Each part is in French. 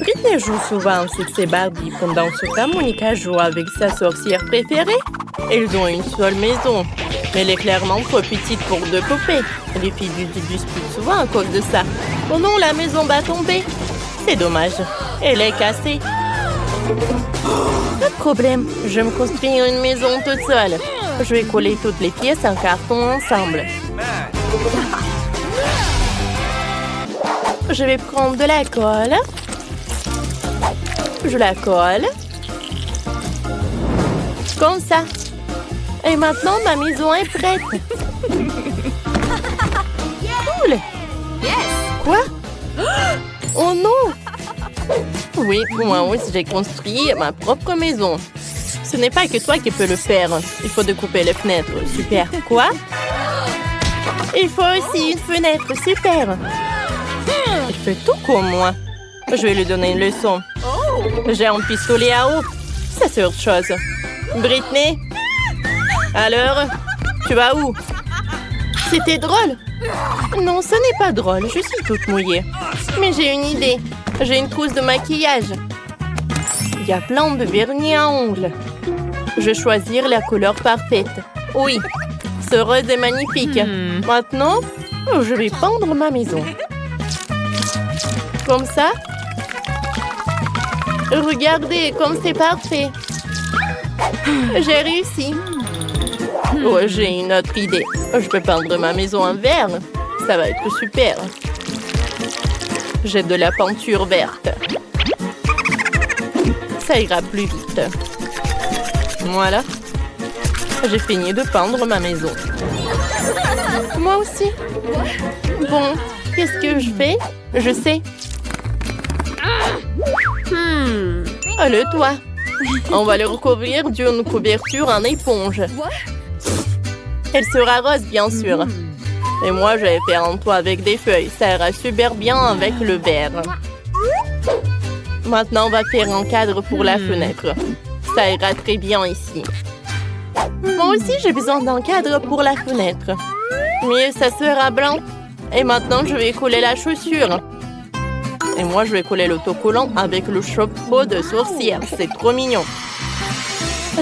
Britney joue souvent avec ses Barbie. Pendant ce temps, Monica joue avec sa sorcière préférée. Ils ont une seule maison. Mais elle est clairement trop petite pour deux poupées. Les filles disputent souvent à cause de ça. Oh non, la maison va tomber. C'est dommage. Elle est cassée. Pas de problème. Je vais me construire une maison toute seule. Je vais coller toutes les pièces en carton ensemble. Je vais prendre de la colle. Je la colle. Comme ça. Et maintenant, ma maison est prête. Cool. Quoi? Oh non! Oui, moi aussi, j'ai construit ma propre maison. Ce n'est pas que toi qui peux le faire. Il faut découper les fenêtres. Super. Quoi? Il faut aussi une fenêtre. Super. Il fait tout comme moi. Je vais lui donner une leçon. J'ai un pistolet à eau. Ça, c'est autre chose. Britney? Alors? Tu vas où? C'était drôle. Non, ce n'est pas drôle. Je suis toute mouillée. Mais j'ai une idée. J'ai une trousse de maquillage. Il y a plein de vernis à ongles. Je vais choisir la couleur parfaite. Oui, ce rose est magnifique. Maintenant, je vais peindre ma maison. Comme ça. Regardez comme c'est parfait. J'ai réussi. Oh, j'ai une autre idée. Je peux peindre ma maison en vert. Ça va être super. J'ai de la peinture verte. Ça ira plus vite. Voilà. J'ai fini de peindre ma maison. Moi aussi. Bon, qu'est-ce que je fais? Je sais. Oh, le toit. On va le recouvrir d'une couverture en éponge. Elle sera rose, bien sûr. Et moi, je vais faire un toit avec des feuilles. Ça ira super bien avec le vert. Maintenant, on va faire un cadre pour la fenêtre. Ça ira très bien ici. Moi aussi, j'ai besoin d'un cadre pour la fenêtre. Mais ça sera blanc. Et maintenant, je vais coller la chaussure. Et moi, je vais coller l'autocollant avec le chapeau de sorcière. C'est trop mignon.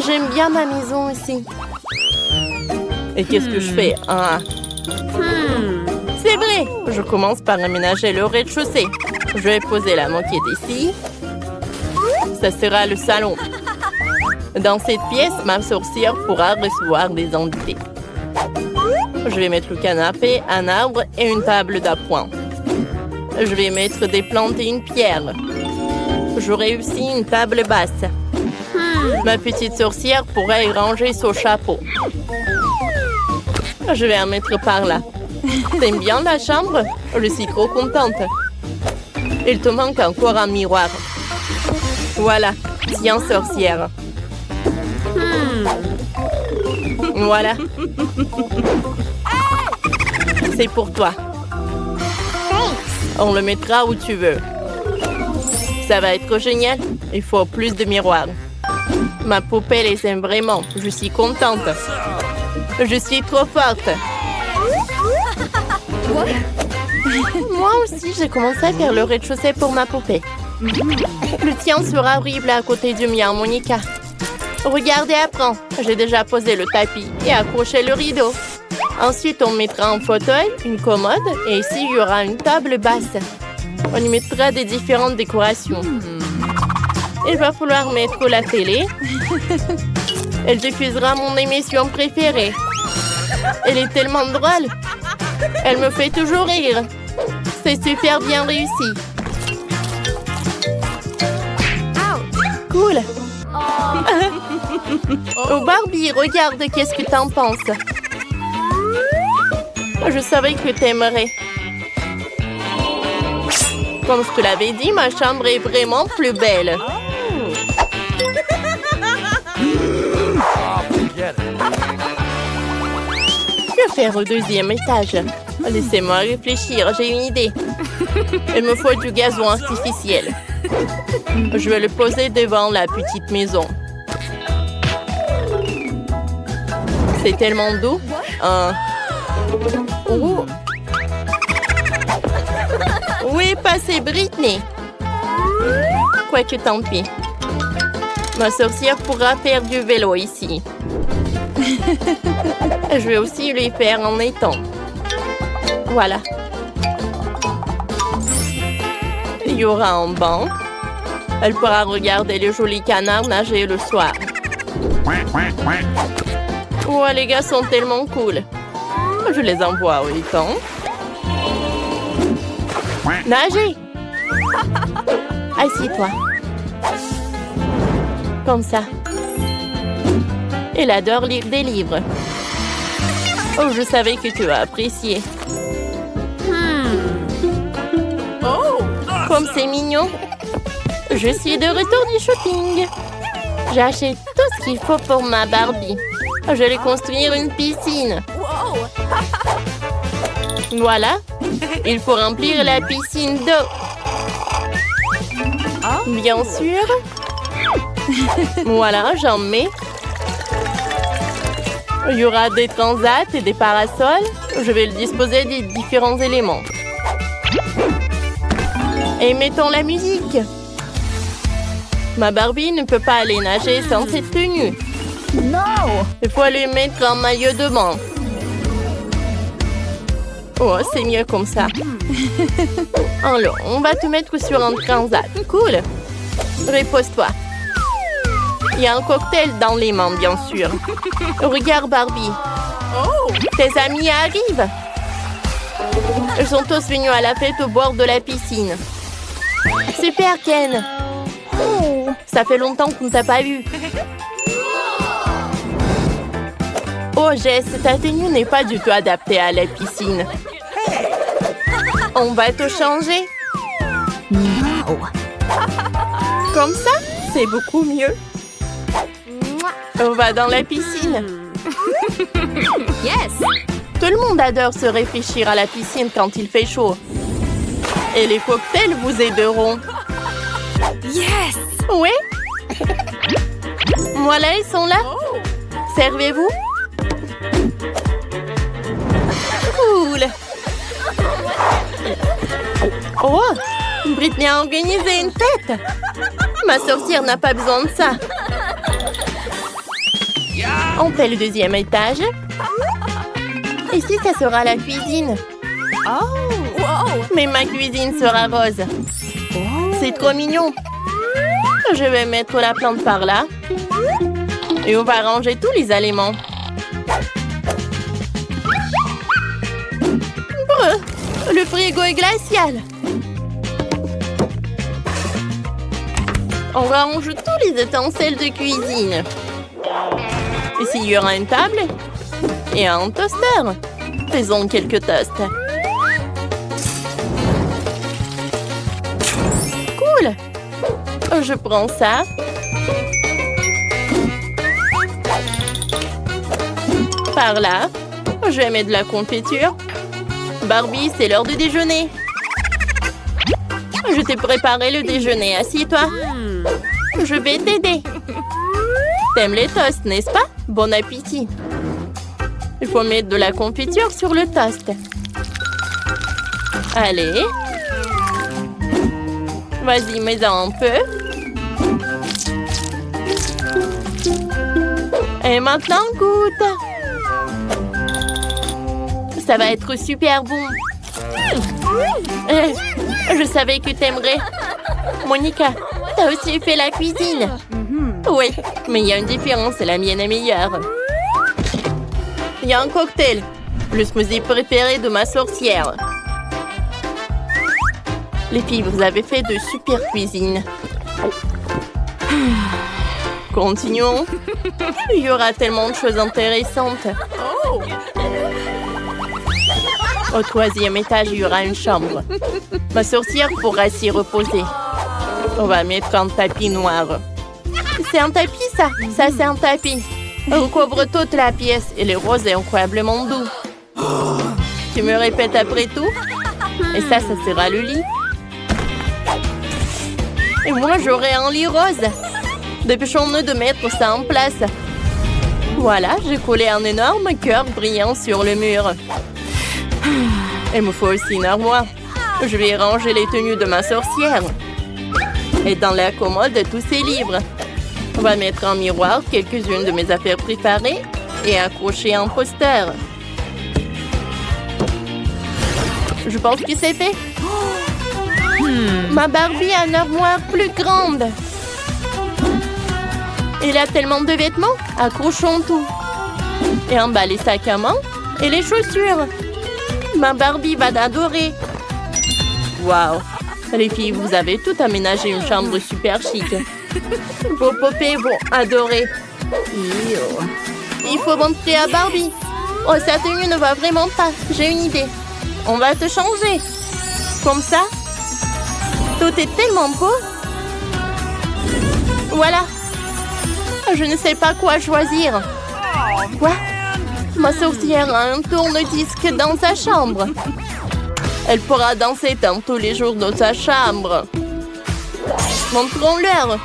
J'aime bien ma maison ici. Et qu'est-ce que je fais? C'est vrai. Je commence par aménager le rez-de-chaussée. Je vais poser la moquette ici. Ça sera le salon. Dans cette pièce, ma sorcière pourra recevoir des invités. Je vais mettre le canapé, un arbre et une table d'appoint. Je vais mettre des plantes et une pierre. J'aurai aussi une table basse. Ma petite sorcière pourra y ranger son chapeau. Je vais en mettre par là. T'aimes bien la chambre? Je suis trop contente. Il te manque encore un miroir. Voilà. Tiens, sorcière. Voilà. C'est pour toi. On le mettra où tu veux. Ça va être génial. Il faut plus de miroirs. Ma poupée les aime vraiment. Je suis contente. Je suis trop forte. Moi aussi, j'ai commencé à faire le rez-de-chaussée pour ma poupée. Le tien sera horrible à côté du mien, Monica. Regardez, apprends. J'ai déjà posé le tapis et accroché le rideau. Ensuite, on mettra un fauteuil, une commode et ici, il y aura une table basse. On y mettra des différentes décorations. Il va falloir mettre la télé. Elle diffusera mon émission préférée. Elle est tellement drôle. Elle me fait toujours rire. C'est super bien réussi. Cool. Oh Barbie, regarde, qu'est-ce que t'en penses? Je savais que t'aimerais. Comme je te l'avais dit, ma chambre est vraiment plus belle. Que faire au deuxième étage? Laissez-moi réfléchir, j'ai une idée. Il me faut du gazon artificiel. Je vais le poser devant la petite maison. C'est tellement doux. Oh. Où est passée Britney? Quoique tant pis. Ma sorcière pourra faire du vélo ici. Je vais aussi lui faire en étang. Voilà. Il y aura un banc. Elle pourra regarder les jolis canards nager le soir. Oh, les gars sont tellement cool. Je les envoie au étang. Nager! Assieds-toi. Comme ça. Elle adore lire des livres. Oh, je savais que tu as apprécié. Oh, comme c'est mignon. Je suis de retour du shopping. J'ai acheté tout ce qu'il faut pour ma Barbie. Je vais construire une piscine. Voilà. Il faut remplir la piscine d'eau. Bien sûr. Voilà, j'en mets. Il y aura des transats et des parasols. Je vais le disposer des différents éléments. Et mettons la musique. Ma Barbie ne peut pas aller nager sans cette tenue. Non! Il faut lui mettre un maillot de bain. Oh, c'est mieux comme ça. Alors, on va te mettre sur un transat. Cool. Repose-toi. Il y a un cocktail dans les mains, bien sûr. Regarde, Barbie. Tes amis arrivent. Ils sont tous venus à la fête au bord de la piscine. Super, Ken. Ça fait longtemps qu'on ne t'a pas vu. Oh, Jess, ta tenue n'est pas du tout adaptée à la piscine. On va te changer. Comme ça, c'est beaucoup mieux. On va dans la piscine. Yes! Tout le monde adore se réfléchir à la piscine quand il fait chaud. Et les cocktails vous aideront. Yes! Oui? Voilà, ils sont là. Servez-vous. Cool. Oh! Britney a organisé une fête. Ma sorcière n'a pas besoin de ça. On fait le deuxième étage. Ici, ça sera la cuisine. Mais ma cuisine sera rose. C'est trop mignon. Je vais mettre la plante par là. Et on va ranger tous les aliments. Brr, le frigo est glacial. On range tous les ustensiles de cuisine. Ici, il y aura une table et un toaster. Faisons quelques toasts. Cool. Je prends ça. Par là. Je vais mettre de la confiture. Barbie, c'est l'heure du déjeuner. Je t'ai préparé le déjeuner. Assieds-toi. Je vais t'aider. T'aimes les toasts, n'est-ce pas? Bon appétit. Il faut mettre de la confiture sur le toast. Allez. Vas-y, mets-en un peu. Et maintenant, goûte. Ça va être super bon. Je savais que t'aimerais. Monica, t'as aussi fait la cuisine. Oui, mais il y a une différence, la mienne est meilleure. Il y a un cocktail, le smoothie préféré de ma sorcière. Les filles, vous avez fait de super cuisine. Continuons. Il y aura tellement de choses intéressantes. Au troisième étage, il y aura une chambre. Ma sorcière pourra s'y reposer. On va mettre un tapis noir. C'est un tapis, ça? Ça, c'est un tapis. On couvre toute la pièce et le rose est incroyablement doux. Tu me répètes après tout? Et ça sera le lit. Et moi, j'aurai un lit rose. Dépêchons-nous de mettre ça en place. Voilà, j'ai collé un énorme cœur brillant sur le mur. Il me faut aussi une armoire. Je vais ranger les tenues de ma sorcière. Et dans la commode, tous ces livres. On va mettre en miroir quelques-unes de mes affaires préférées et accrocher un poster. Je pense que c'est fait. Ma Barbie a une armoire plus grande. Elle a tellement de vêtements. Accrochons tout. Et en bas les sacs à main et les chaussures. Ma Barbie va l'adorer. Waouh! Les filles, vous avez tout aménagé une chambre super chic. Vos poupées vont adorer. Il faut montrer à Barbie. Oh, sa tenue ne va vraiment pas. J'ai une idée. On va te changer. Comme ça. Tout est tellement beau. Voilà. Je ne sais pas quoi choisir. Quoi? Ma sorcière a un tourne-disque dans sa chambre. Elle pourra danser dans tous les jours dans sa chambre. Montrons-leur.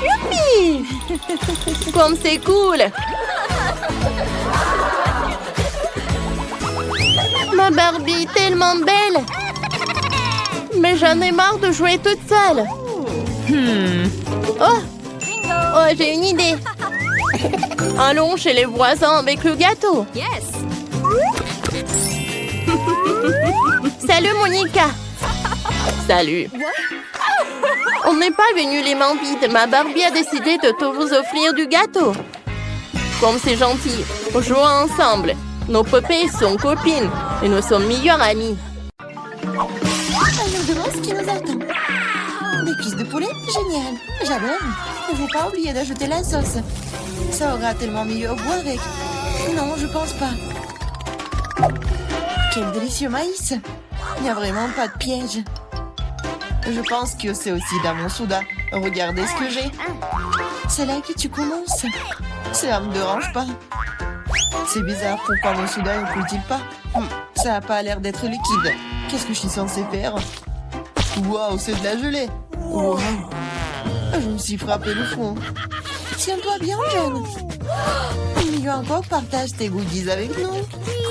Youpi! Comme c'est cool! Ma Barbie est tellement belle! Mais j'en ai marre de jouer toute seule. Oh, j'ai une idée. Allons chez les voisins avec le gâteau. Yes! Salut, Monica. Salut. On n'est pas venu les mains vides. Ma Barbie a décidé de te vous offrir du gâteau. Comme c'est gentil, jouons ensemble. Nos poupées sont copines et nous sommes meilleures amies. Je me demande ce qui nous attend. Des cuisses de poulet? Génial. J'adore. Il ne faut pas oublier d'ajouter la sauce. Ça aura tellement mieux au goût avec. Non, je pense pas. Quel délicieux maïs. Il n'y a vraiment pas de piège. Je pense que c'est aussi dans mon soda. Regardez ce que j'ai. C'est là que tu commences. Cela me dérange pas. C'est bizarre, pourquoi mon soda ne coule-t-il pas? Ça n'a pas l'air d'être liquide. Qu'est-ce que je suis censée faire? Waouh, c'est de la gelée. Wow. Je me suis frappé le front. Tiens-toi bien, jeune. Mieux encore, partage tes goodies avec nous.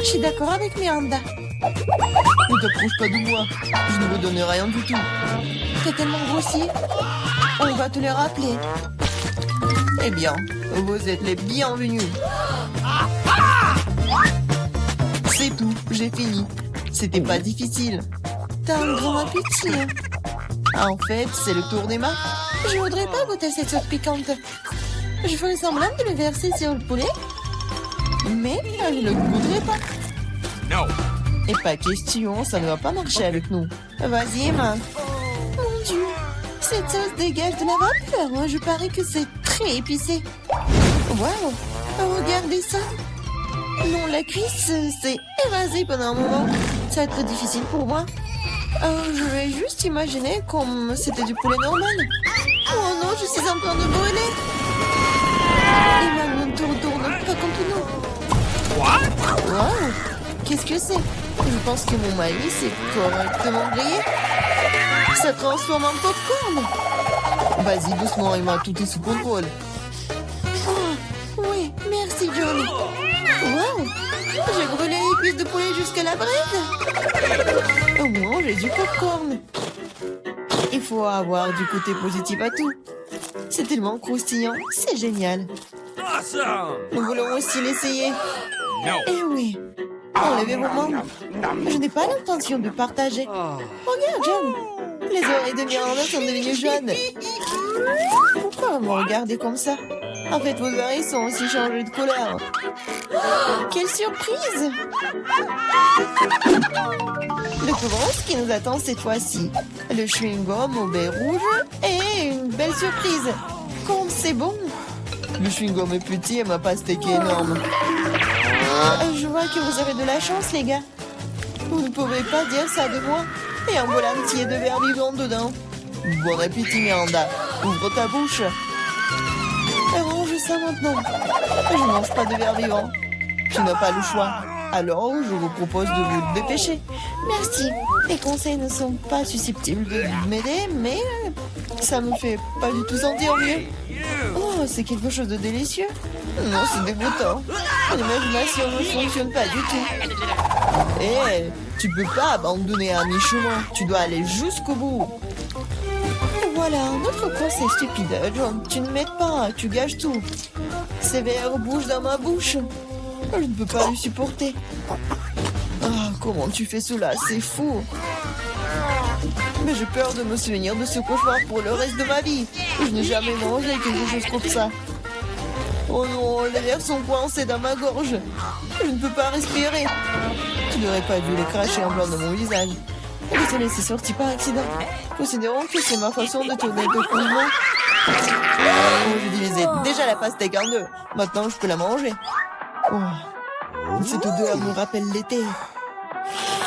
Je suis d'accord avec Miranda. Ne t'approche pas de moi. Je ne vous donne rien du tout. T'es tellement grossier. On va te le rappeler. Eh bien, vous êtes les bienvenus. C'est tout, j'ai fini. C'était pas difficile. T'as un grand appétit. En fait, c'est le tour des mains. Je voudrais pas goûter cette sauce piquante. Je ferai semblant de le verser sur le poulet. Mais je ne le goûterai pas. No. Et pas question, ça ne va pas marcher avec nous. Vas-y, Emma. Mon Dieu, cette sauce dégage de la vapeur. Je parie que c'est très épicé. Waouh, regardez ça. Non, la cuisse s'est évasée pendant un moment. Ça va être difficile pour moi. Je vais juste imaginer comme c'était du poulet normal. Oh non, je suis en train de brûler. Emma ne tourne pas contre nous. Waouh, qu'est-ce que c'est? Je pense que mon maïs est correctement grillé. Ça transforme en popcorn. Vas-y, doucement, Emma, tout est sous contrôle. Oh, oui, merci, Johnny. Waouh, j'ai brûlé les cuisses de poulet jusqu'à la braise. Au moins, j'ai du popcorn. Il faut avoir du côté positif à tout. C'est tellement croustillant, c'est génial. Awesome! Nous voulons aussi l'essayer. No. Eh oui, enlevez vos mains. Je n'ai pas l'intention de partager. Regarde, John. Les oreilles de Miranda sont devenues jaunes. Pourquoi vous me regardez comme ça? En fait, vos oreilles sont aussi changées de couleur. Quelle surprise! Découvrons ce qui nous attend cette fois-ci. Le chewing-gum au baie rouge et une belle surprise. Comme c'est bon! Le chewing-gum est petit et ma pastèque est énorme. Je vois que vous avez de la chance, les gars. Vous ne pouvez pas dire ça de moi. Et un bol entier de verre vivant dedans. Bon appétit, Miranda. Ouvre ta bouche. Range ça maintenant. Je ne mange pas de verre vivant. Tu n'as pas le choix. Alors, je vous propose de vous dépêcher. Merci. Les conseils ne sont pas susceptibles de m'aider, mais ça me fait pas du tout sentir mieux. Oh, c'est quelque chose de délicieux. Non, c'est dégoûtant. L'imagination ne fonctionne pas du tout. Tu peux pas abandonner à mi-chemin. Tu dois aller jusqu'au bout. Wow, Voilà, un autre conseil stupide. John, tu ne m'aides pas, tu gâches tout. Ces verres bougent dans ma bouche. Je ne peux pas le supporter. Ah, comment tu fais cela? C'est fou. Mais j'ai peur de me souvenir de ce cauchemar pour le reste de ma vie. Je n'ai jamais mangé quelque chose comme ça. Oh non, les verres sont coincés dans ma gorge. Je ne peux pas respirer. Tu n'aurais pas dû les cracher en blanc de mon visage. Désolé, c'est sorti par accident. Considérons que c'est ma façon de tourner le coulement. Oh, je divisais déjà la pastèque en deux. Maintenant, je peux la manger. Oh, cette odeur me rappelle l'été.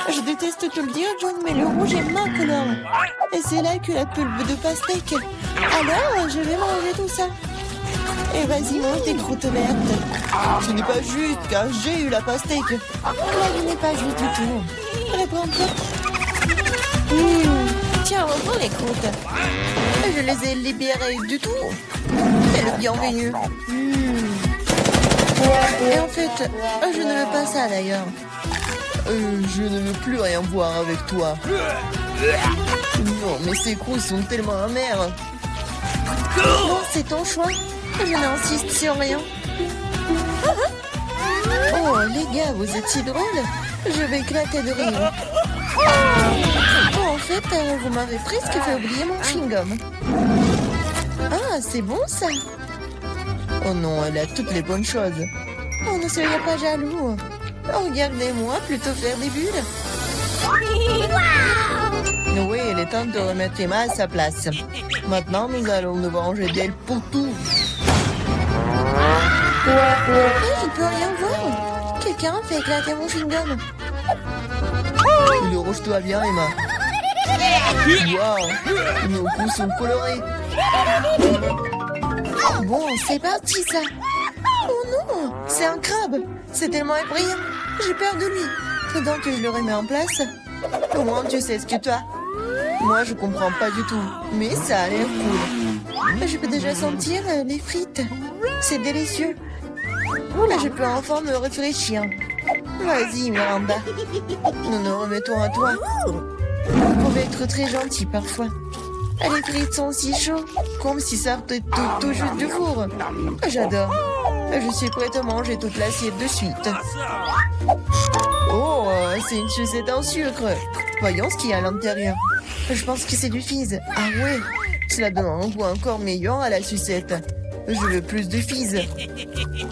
Je déteste te le dire, John, mais le rouge est ma couleur. Et c'est là que la pulpe de pastèque. Alors, je vais manger tout ça. Et vas-y, mange tes croûtes vertes. Ce n'est pas juste, car j'ai eu la pastèque. La vie n'est pas juste du tout. Reprends-toi. Tiens, reprends les croûtes. Je les ai libérées du tout. C'est le bienvenu. Et en fait, je ne veux pas ça d'ailleurs. Je ne veux plus rien voir avec toi. Non, mais ces croûtes sont tellement amères. Non, c'est ton choix. Je n'insiste sur rien. Oh, les gars, vous êtes si drôles. Je vais éclater de rire. Oh, en fait, vous m'avez presque fait oublier mon chewing-gum. Ah, c'est bon ça. Oh non, elle a toutes les bonnes choses. Oh, ne soyez pas jaloux. Regardez-moi plutôt faire des bulles. Oui, il est temps de remettre Emma à sa place. Maintenant, nous allons nous venger d'elle pour tout. Je ne peux rien voir. Quelqu'un fait éclater mon chewing-gum. Rouge-toi bien, Emma. Waouh, nos coups sont colorés. Bon, c'est parti ça. Oh non, c'est un crabe. C'est tellement effrayant. J'ai peur de lui. Faudant que je le remets en place. Au moins, tu sais ce que tu as. Moi, je comprends pas du tout. Mais ça a l'air cool. Je peux déjà sentir les frites. C'est délicieux. Là, je peux enfin me réfléchir. Vas-y, Miranda. Nous nous remettons à toi. Vous pouvez être très gentil parfois. Les frites sont si chaudes, comme si ça sortait tout juste du four. J'adore. Je suis prête à manger toute l'assiette de suite. Oh, c'est une sucette en sucre. Voyons ce qu'il y a à l'intérieur. Je pense que c'est du fizz. Ah ouais, cela donne un goût encore meilleur à la sucette. Je veux plus de fizz.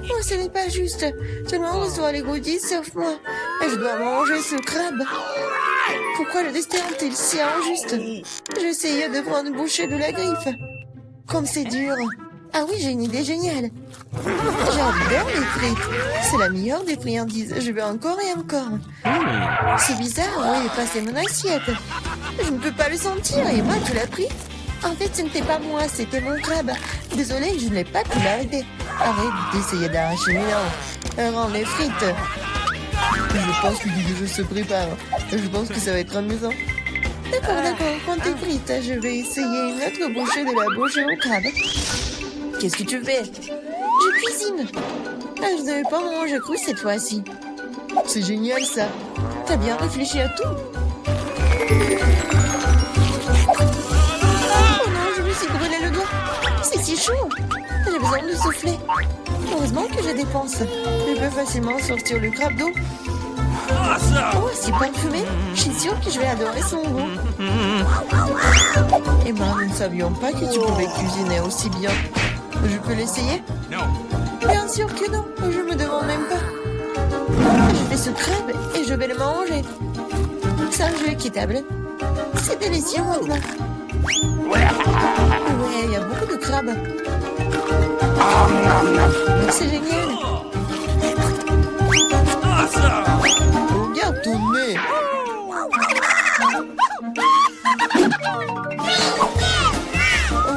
Oh, ce n'est pas juste. Tout le monde reçoit les goodies sauf moi. Et je dois manger ce crabe. Pourquoi le destin est-il si injuste? J'essayais de prendre une bouchée de la griffe. Comme c'est dur. Ah oui, j'ai une idée géniale. J'adore les frites. C'est la meilleure des friandises. Je veux encore et encore. C'est bizarre, oui, passez mon assiette. Je ne peux pas le sentir. Et moi, tu l'as pris? En fait, ce n'était pas moi, c'était mon crabe. Désolée, je n'ai pas pu l'arrêter. Arrête d'essayer d'arracher mes dents. Rends les frites. Je pense que le jeu se prépare. Je pense que ça va être amusant. D'accord, prends tes frites. Je vais essayer une autre bouchée de la bouche au crabe. Qu'est-ce que tu fais? Je cuisine. Je ne vais pas manger cru cette fois-ci. C'est génial ça. T'as bien réfléchi à tout. Oh non, je me suis brûlé le doigt. C'est si chaud. J'ai besoin de souffler. Heureusement que je dépense. Je peux facilement sortir le crabe d'eau. Oh, c'est parfumé. Je suis sûre que je vais adorer son goût. Eh ben, nous ne savions pas que tu pouvais cuisiner aussi bien. Je peux l'essayer? Bien sûr que non. Je me demande même pas. Je fais ce crabe et je vais le manger. C'est un jeu équitable. C'est délicieux maintenant. Ouais, il y a beaucoup de crabes. C'est génial. Regarde ton nez.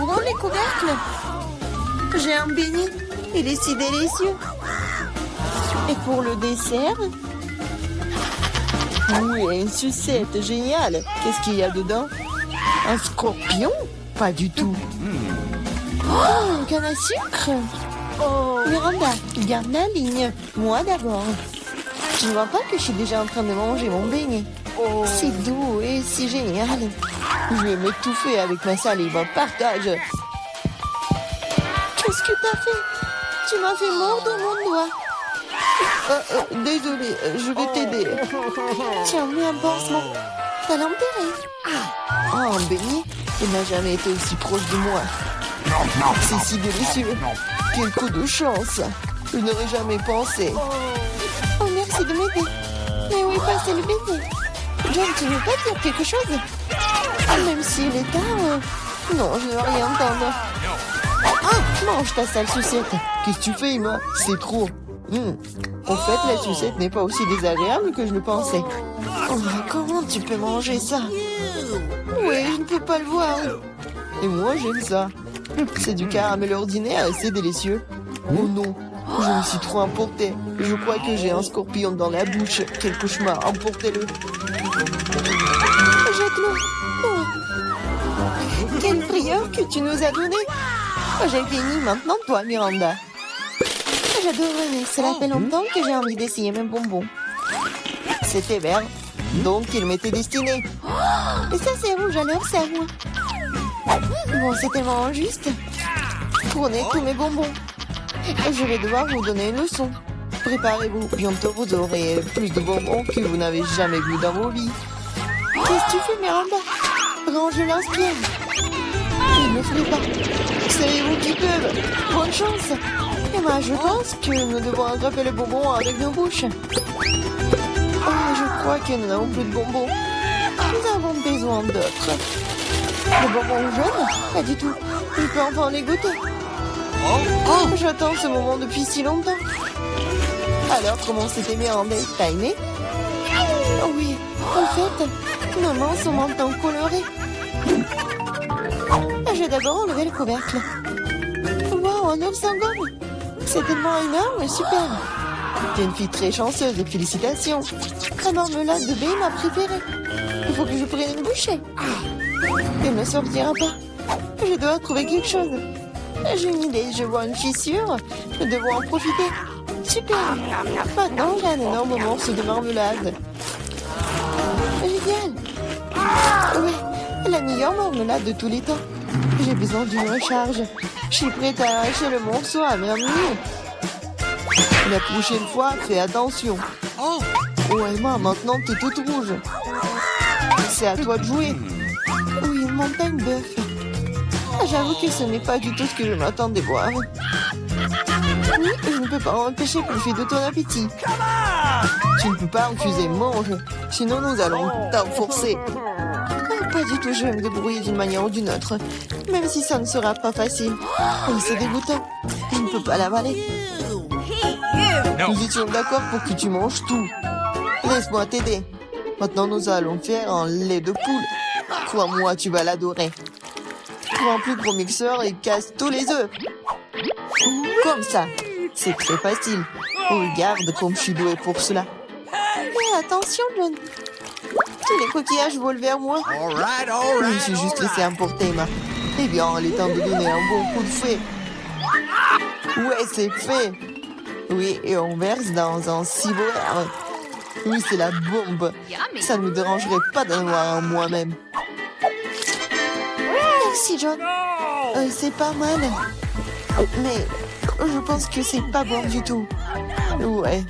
Ouvrons les couvercles. J'ai un beignet. Il est si délicieux. Et pour le dessert? Oui, une sucette géniale. Qu'est-ce qu'il y a dedans? Un scorpion? Pas du tout. Oh, une canne à sucre. Oh, Miranda, garde la ligne. Moi d'abord. Tu ne vois pas que je suis déjà en train de manger mon beignet? Oh. C'est doux et si génial. Je vais m'étouffer avec ma salive. Partage. Qu'est-ce que t'as fait? Tu m'as fait mordre mon doigt. Désolé, je vais t'aider. Tiens, mets un pansement. T'as l'enterrer. Oh, un beignet? Il n'a jamais été aussi proche de moi. C'est si délicieux. Quel coup de chance. Je n'aurais jamais pensé. Oh, merci de m'aider. Mais où est passé le beignet? John, tu ne veux pas dire quelque chose? Même s'il est tard... Non, je ne veux rien entendre. Ah, mange ta sale sucette. Qu'est-ce que tu fais, Emma? C'est trop. En fait, la sucette n'est pas aussi désagréable que je le pensais. Oh, mais comment tu peux manger ça? Oui, je ne peux pas le voir. Et moi, j'aime ça. C'est du caramel ordinaire et c'est délicieux. Oh non, je me suis trop emportée. Je crois que j'ai un scorpion dans la bouche. Quel cauchemar, emportez-le. Jette-le. Oh. Quelle frayeur que tu nous as donné. J'ai fini maintenant, toi, Miranda. J'adorerais. Cela fait longtemps que j'ai envie d'essayer mes bonbons. C'était vert, donc il m'était destiné. Et ça, c'est rouge, alors c'est à moi. Bon, c'est tellement injuste. Prenez tous mes bonbons. Je vais devoir vous donner une leçon. Préparez-vous, bientôt vous aurez plus de bonbons que vous n'avez jamais vu dans vos vies. Qu'est-ce que tu fais, Miranda? Range l'inspire. Il ne le fait pas. Savez-vous qui peuvent? Bonne chance. Et moi, je pense que nous devons attraper les bonbons avec nos bouches. Oh, je crois que nous n'avons plus de bonbons. Nous avons besoin d'autres. Les bonbons jaunes? Pas du tout. Je peux enfin les goûter. Oh, j'attends ce moment depuis si longtemps. Alors, comment c'était Miranda? T'as aimé? Oh oui, en fait, nos mains sont maintenant colorées. J'ai d'abord enlevé le couvercle. Wow, un ours en gomme. C'est tellement énorme et super. T'es une fille très chanceuse et félicitations. La marmelade de baie est ma préférée. Il faut que je prenne une bouchée. Elle ne sortira pas. Je dois trouver quelque chose. J'ai une idée, je vois une fissure. Nous devons en profiter. Super. Maintenant, j'ai un énorme morceau de marmelade. Génial. Oui, la meilleure marmelade de tous les temps. J'ai besoin d'une recharge. Je suis prête à arracher le morceau à mes amis. La prochaine fois, fais attention. Oh, Emma, maintenant t'es toute rouge. C'est à toi de jouer. Oui, une montagne bœuf. J'avoue que ce n'est pas du tout ce que je m'attendais voir. Oui, je ne peux pas empêcher profiter de ton appétit. Tu ne peux pas refuser, mange. Sinon, nous allons t'enforcer. Pas du tout, je vais me débrouiller d'une manière ou d'une autre. Même si ça ne sera pas facile. Oui, c'est dégoûtant. Je ne peux pas l'avaler. Nous étions d'accord pour que tu manges tout. Laisse-moi t'aider. Maintenant, nous allons faire un lait de poule. Crois-moi, tu vas l'adorer. Prends un plus gros mixeur et casse tous les œufs. Comme ça. C'est très facile. Regarde comme je suis douée pour cela. Mais attention, John. Tous les coquillages volent vers moi. Je me suis juste laissé emporter, Emma. Eh bien, il est temps de donner un bon coup de fouet. Ouais, c'est fait. Oui, et on verse dans un ciboire. Oui, c'est la bombe. Ça ne me dérangerait pas d'en avoir un moi-même. Merci, John. C'est pas mal. Mais je pense que c'est pas bon du tout. Ouais.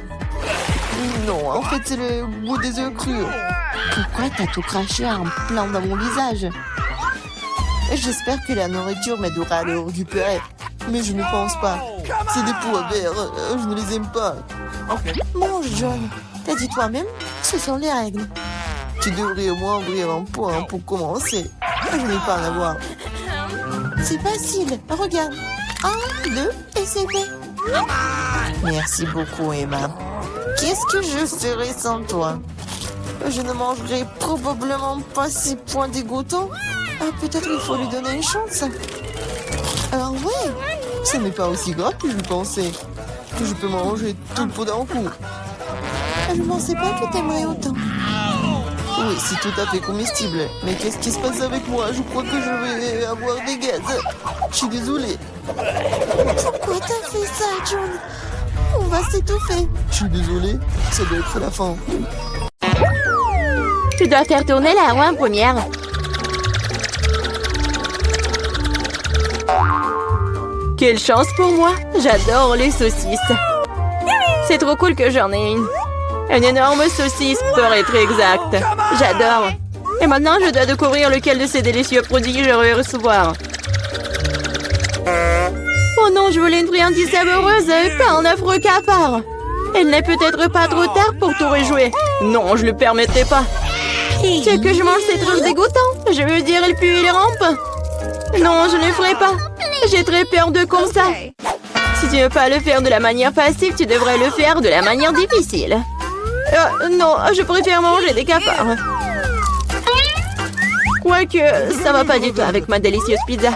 Non, en fait, c'est le goût des œufs crus. Pourquoi t'as tout craché en plein dans mon visage? J'espère que la nourriture m'aidera à le récupérer. Mais je ne pense pas. C'est des pois verts. Je ne les aime pas. Mange, John. T'as dit toi-même, ce sont les règles. Tu devrais au moins ouvrir un point pour commencer. Je n'ai pas à voir. C'est facile. Regarde. 1, 2, et c'est fait. Merci beaucoup, Emma. Qu'est-ce que je ferais sans toi? Je ne mangerai probablement pas ces points dégoûtants. Peut-être il faut lui donner une chance. Alors ouais, ce n'est pas aussi grave que je pensais. Je peux manger tout le pot d'un coup. Je ne pensais pas que t'aimerais autant. Oui, c'est tout à fait comestible. Mais qu'est-ce qui se passe avec moi? Je crois que je vais avoir des gaz. Je suis désolée. Pourquoi t'as fait ça, John? On va s'étouffer. Je suis désolée. Ça doit être la fin. Tu dois faire tourner la roue en première. Quelle chance pour moi! J'adore les saucisses. C'est trop cool que j'en ai une. Une énorme saucisse, pour être exact. J'adore. Et maintenant, je dois découvrir lequel de ces délicieux produits je vais recevoir. Oh non, je voulais une friandise savoureuse, pas un affreux cafard. Il n'est peut-être pas trop tard pour tout rejouer. Non, je le permettrai pas. Tu veux que je mange ces trucs dégoûtants? Je veux dire, il pue, il rampe. Non, je ne le ferai pas. J'ai très peur de comme ça. Si tu ne veux pas le faire de la manière facile, tu devrais le faire de la manière difficile. Non, je préfère manger des cafards. Quoique, ça va pas du tout avec ma délicieuse pizza.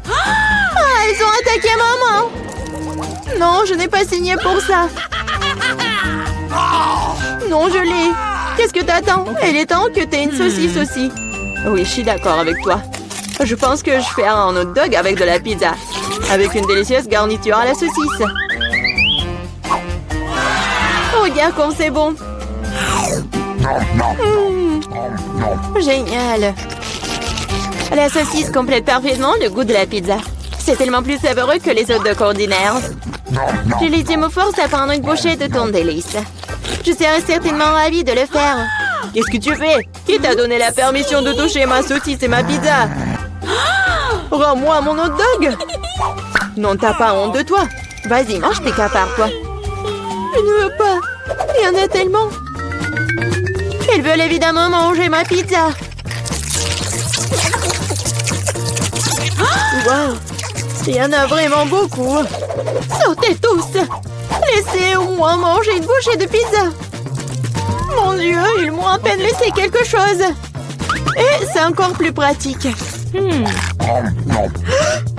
Ah, ils ont attaqué maman! Non, je n'ai pas signé pour ça. Non, je l'ai. Qu'est-ce que t'attends? Il est temps que t'aies une saucisse aussi. Oui, je suis d'accord avec toi. Je pense que je ferai un hot dog avec de la pizza. Avec une délicieuse garniture à la saucisse. Regarde comme c'est bon. Génial. La saucisse complète parfaitement le goût de la pizza. C'est tellement plus savoureux que les hot dogs ordinaires. Je légitime force à prendre une bouchée de ton délice. Je serais certainement ravie de le faire. Qu'est-ce que tu fais? Qui t'a donné la permission de toucher ma saucisse et ma pizza? Rends-moi mon hot dog! Non, t'as pas honte de toi. Vas-y, mange tes cafards, toi. Je ne veux pas. Il y en a tellement. Ils veulent évidemment manger ma pizza. Wow! Il y en a vraiment beaucoup. Sortez tous! Laissez au moins manger une bouchée de pizza. Mon Dieu, ils m'ont à peine laissé quelque chose. Et c'est encore plus pratique.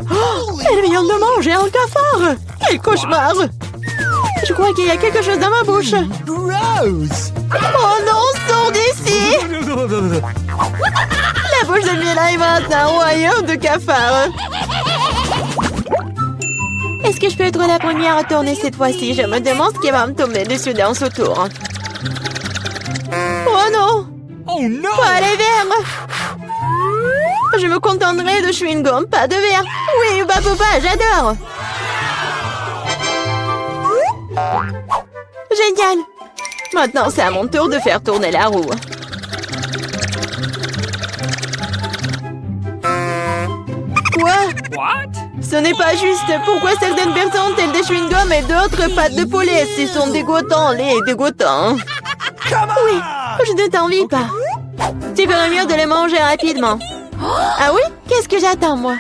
Oh, elle vient de manger un cafard. Quel cauchemar! Je crois qu'il y a quelque chose dans ma bouche. Gross! Oh non, sors d'ici! La bouche de Mila est maintenant un royaume de cafards. Est-ce que je peux être la première à tourner cette fois-ci? Je me demande ce qui va me tomber dessus dans ce tour. Oh non! Oh no! Pas les verres! Je me contenterai de chewing-gum, pas de verre. Oui, Baboba, j'adore. Génial. Maintenant, c'est à mon tour de faire tourner la roue. Quoi? What? Ce n'est pas juste. Pourquoi certaines personnes ont-elles des chewing-gums et d'autres pâtes de poulet? Ils sont dégoûtants, les dégoûtants. Oui, je ne t'envie pas. Tu ferais mieux de les manger rapidement. Ah oui? Qu'est-ce que j'attends, moi?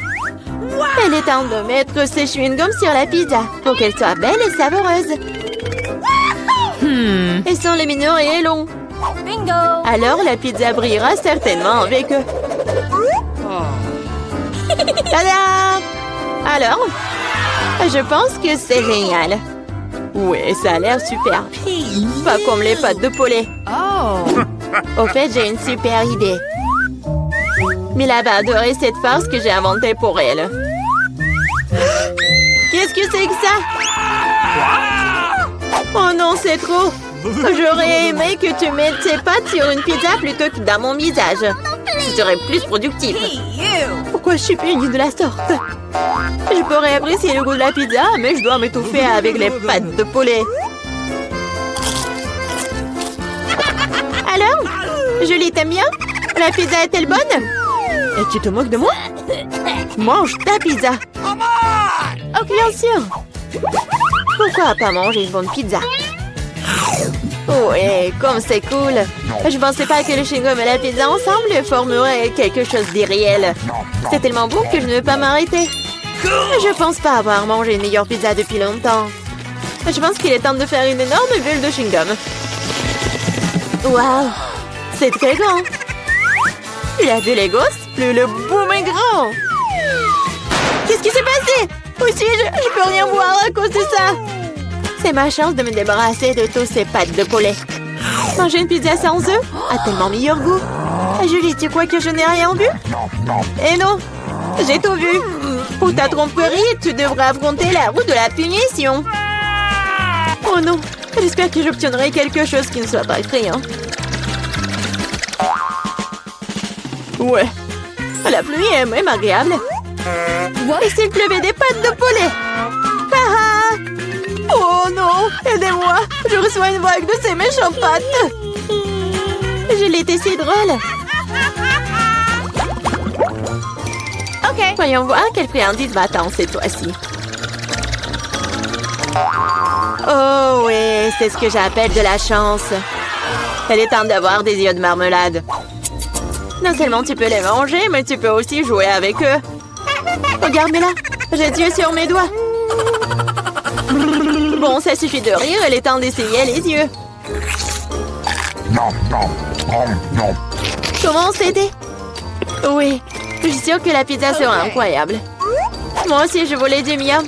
Il est temps de mettre ces chewing-gums sur la pizza pour qu'elle soit belle et savoureuse. Ils sont lumineux et longs. Bingo! Alors la pizza brillera certainement avec eux. Tada! Alors? Je pense que c'est génial. Oui, ça a l'air super. Pas comme les pâtes de poulet. Oh! Au fait, j'ai une super idée. Mila va adorer cette farce que j'ai inventée pour elle. Qu'est-ce que c'est que ça? Oh non, c'est trop. J'aurais aimé que tu mettes tes pattes sur une pizza plutôt que dans mon visage. Ce serait plus productif. Pourquoi je suis punie de la sorte? Je pourrais apprécier le goût de la pizza, mais je dois m'étouffer avec les pâtes de poulet. Alors? Julie, t'aimes bien? La pizza est-elle bonne? Et tu te moques de moi? Mange ta pizza. Oh, bien sûr. Pourquoi pas manger une bonne pizza? Oh, et comme c'est cool. Je pensais pas que le chewing-gum et la pizza ensemble formeraient quelque chose d'irréel. C'est tellement bon que je ne veux pas m'arrêter. Je pense pas avoir mangé une meilleure pizza depuis longtemps. Je pense qu'il est temps de faire une énorme bulle de chewing-gum. Waouh! C'est très grand. Plus la bulle est grosse, plus le boom est grand. Qu'est-ce qui s'est passé? Où suis-je? Je peux rien voir à cause de ça. C'est ma chance de me débarrasser de tous ces pâtes de poulet. Manger une pizza sans œufs a tellement meilleur goût. Julie, tu crois que je n'ai rien vu? Eh non, j'ai tout vu. Pour ta tromperie, tu devrais affronter la roue de la punition. Oh non, j'espère que j'obtiendrai quelque chose qui ne soit pas effrayant. Ouais, la pluie est même agréable. Et s'il pleuvait des pâtes de poulet? Ah! Oh non! Aidez-moi! Je reçois une vague de ces méchantes pâtes! Je l'ai été si drôle! Ok. Voyons voir quelle friandise m'attend cette fois-ci. Oh oui, c'est ce que j'appelle de la chance. Elle est temps d'avoir des yeux de marmelade. Non seulement tu peux les manger, mais tu peux aussi jouer avec eux. Regarde-moi là, j'ai des yeux sur mes doigts. Bon, ça suffit de rire, il est temps d'essayer les yeux. Comment s'aider? Oui, je suis sûre que la pizza sera incroyable. Moi aussi, je voulais du miam.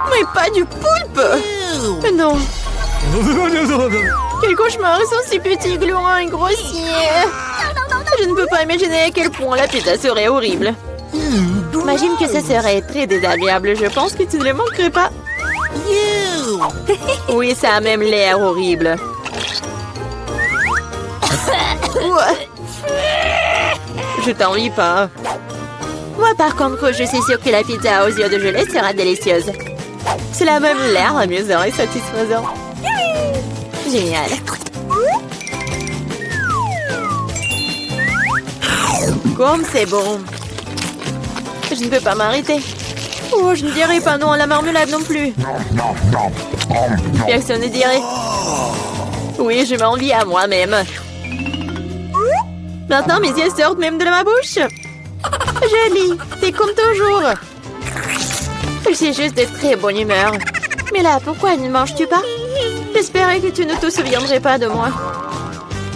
Mais pas du poulpe! Non. Quel cauchemar, ils sont si petits, gluants et grossiers. Je ne peux pas imaginer à quel point la pizza serait horrible. Imagine que ce serait très désagréable. Je pense que tu ne les manquerais pas. Oui, ça a même l'air horrible. Je t'envie pas. Moi, par contre, je suis sûre que la pizza aux yeux de gelée sera délicieuse. Cela a même l'air amusant et satisfaisant. Génial. Comme c'est bon. Je ne peux pas m'arrêter. Oh, je ne dirai pas non à la marmelade non plus. Personne ne dirait. Oui, je m'envie à moi-même. Maintenant, mes yeux sortent même de ma bouche. Jolie, t'es comme toujours. Je suis juste de très bonne humeur. Mais là, pourquoi ne manges-tu pas? J'espérais que tu ne te souviendrais pas de moi.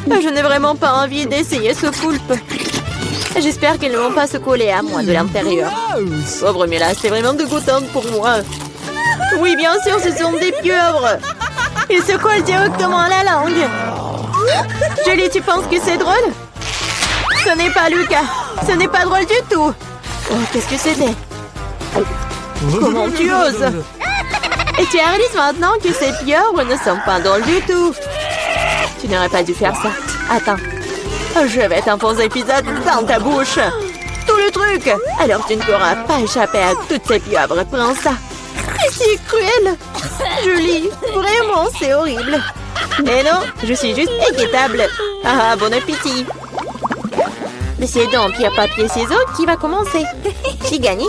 Je n'ai vraiment pas envie d'essayer ce poulpe. J'espère qu'ils ne vont pas se coller à moi de l'intérieur. Pauvre Mila, c'est vraiment dégoûtant pour moi. Oui, bien sûr, ce sont des pieuvres. Ils se collent directement à la langue. Julie, tu penses que c'est drôle? Ce n'est pas Lucas. Ce n'est pas drôle du tout. Oh, qu'est-ce que c'était? Comment tu oses? Et tu réalises maintenant que ces pieuvres ne sont pas drôles du tout. Tu n'aurais pas dû faire ça. Attends. Je vais t'enfoncer pizza dans ta bouche. Tout le truc. Alors tu ne pourras pas échapper à toutes ces pieuvres. Prends ça. Et c'est cruel. Julie, vraiment, c'est horrible. Mais non, je suis juste équitable. Ah, bon appétit. Mais c'est donc pierre, papier, ciseaux qui va commencer. J'ai gagné.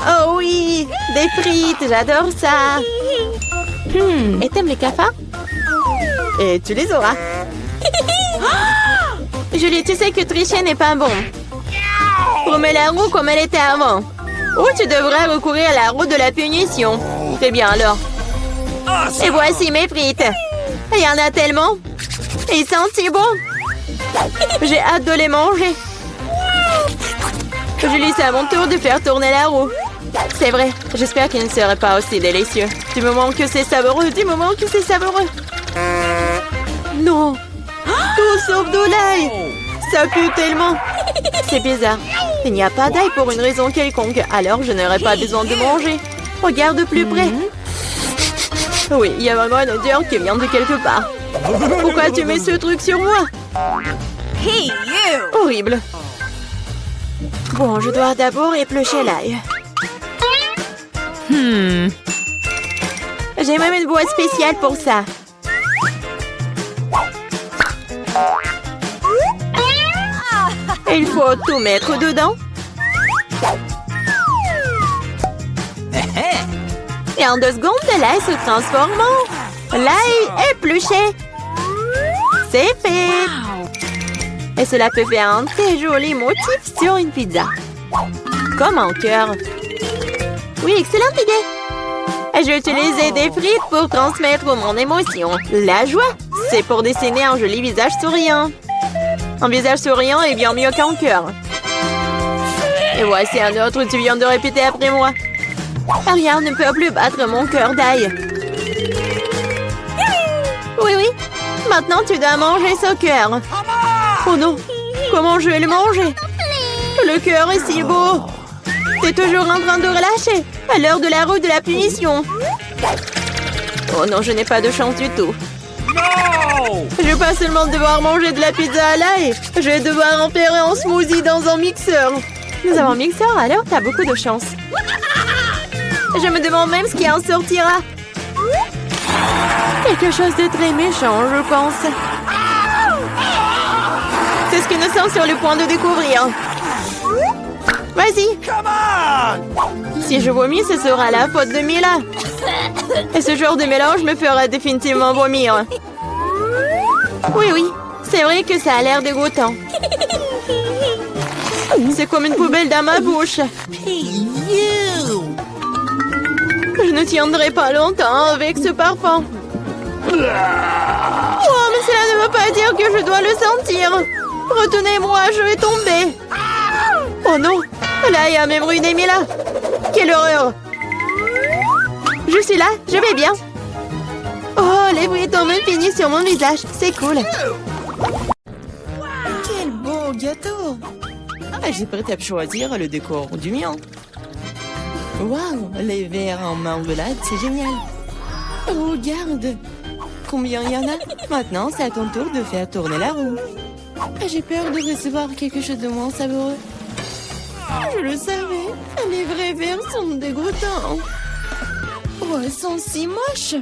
Oh oui, des frites, j'adore ça. Et t'aimes les cafards? Et tu les auras. Julie, tu sais que tricher n'est pas bon. Remets la roue comme elle était avant. Ou tu devrais recourir à la roue de la punition. Très bien alors. Et voici mes frites. Il y en a tellement. Ils sentent si bon. J'ai hâte de les manger. Julie, c'est à mon tour de faire tourner la roue. C'est vrai, j'espère qu'il ne serait pas aussi délicieux. Du moment que c'est savoureux, du moment que c'est savoureux. Non. Tout sauf de l'ail. Ça pue tellement. C'est bizarre. Il n'y a pas d'ail pour une raison quelconque, alors je n'aurai pas besoin de manger. Regarde de plus près. Oui, il y a vraiment une odeur qui vient de quelque part. Pourquoi tu mets ce truc sur moi? Hey, you! Horrible. Bon, je dois d'abord éplucher l'ail. J'ai même une boîte spéciale pour ça. Il faut tout mettre dedans. Et en 2 secondes, l'ail se transforme en l'ail épluché. C'est fait. Et cela peut faire un très joli motif sur une pizza. Comme un cœur. Oui, excellente idée. J'ai utilisé des frites pour transmettre mon émotion. La joie, c'est pour dessiner un joli visage souriant. Un visage souriant est bien mieux qu'un cœur. Et voici un autre, tu viens de répéter après moi. Rien ne peut plus battre mon cœur d'ail. Oui, oui. Maintenant, tu dois manger ce cœur. Oh non, comment je vais le manger? Le cœur est si beau. T'es toujours en train de relâcher à l'heure de la roue de la punition. Oh non, je n'ai pas de chance du tout. No! Je vais pas seulement devoir manger de la pizza à l'ail, je vais devoir en faire un smoothie dans un mixeur. Nous avons un mixeur, alors t'as beaucoup de chance. Je me demande même ce qui en sortira. Quelque chose de très méchant, je pense. C'est ce que nous sommes sur le point de découvrir. Vas-y. Si je vomis, ce sera la faute de Mila. Et ce genre de mélange me fera définitivement vomir. Oui, c'est vrai que ça a l'air dégoûtant. C'est comme une poubelle dans ma bouche. Je ne tiendrai pas longtemps avec ce parfum. Oh, mais cela ne veut pas dire que je dois le sentir. Retenez-moi, je vais tomber. Oh non, là il y a même ruiné Mila. Quelle horreur. Je suis là, je vais bien. Oh, les bruits tombent finis sur mon visage, c'est cool. Quel beau gâteau! J'ai prêt à choisir le décor du mien. Waouh, les verres en marmelade, c'est génial. Regarde, combien il y en a. Maintenant, c'est à ton tour de faire tourner la roue. J'ai peur de recevoir quelque chose de moins savoureux. Je le savais, les vrais verres sont dégoûtants. Oh, elles sont si moches.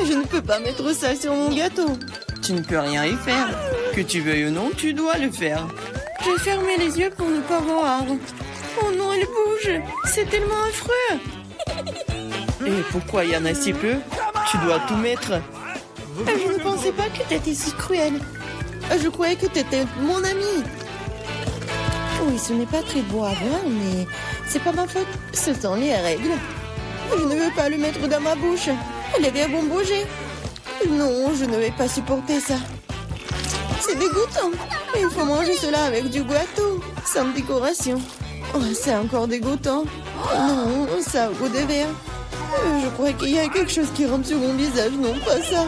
Je ne peux pas mettre ça sur mon gâteau. Tu ne peux rien y faire. Que tu veuilles ou non, tu dois le faire. J'ai fermé les yeux pour ne pas voir. Oh non, elle bouge. C'est tellement affreux. Et pourquoi il y en a si peu? Tu dois tout mettre. Je ne pensais pas que tu étais si cruel. Je croyais que tu étais mon ami. Oui, ce n'est pas très beau à voir, mais c'est pas ma faute. Ce sont les règles. Je ne veux pas le mettre dans ma bouche. Les verres vont bouger. Non, je ne vais pas supporter ça. C'est dégoûtant. Il faut manger cela avec du gâteau, sans décoration. Oh, c'est encore dégoûtant. Non, ça a goût de verre. Je crois qu'il y a quelque chose qui rampe sur mon visage. Non, pas ça.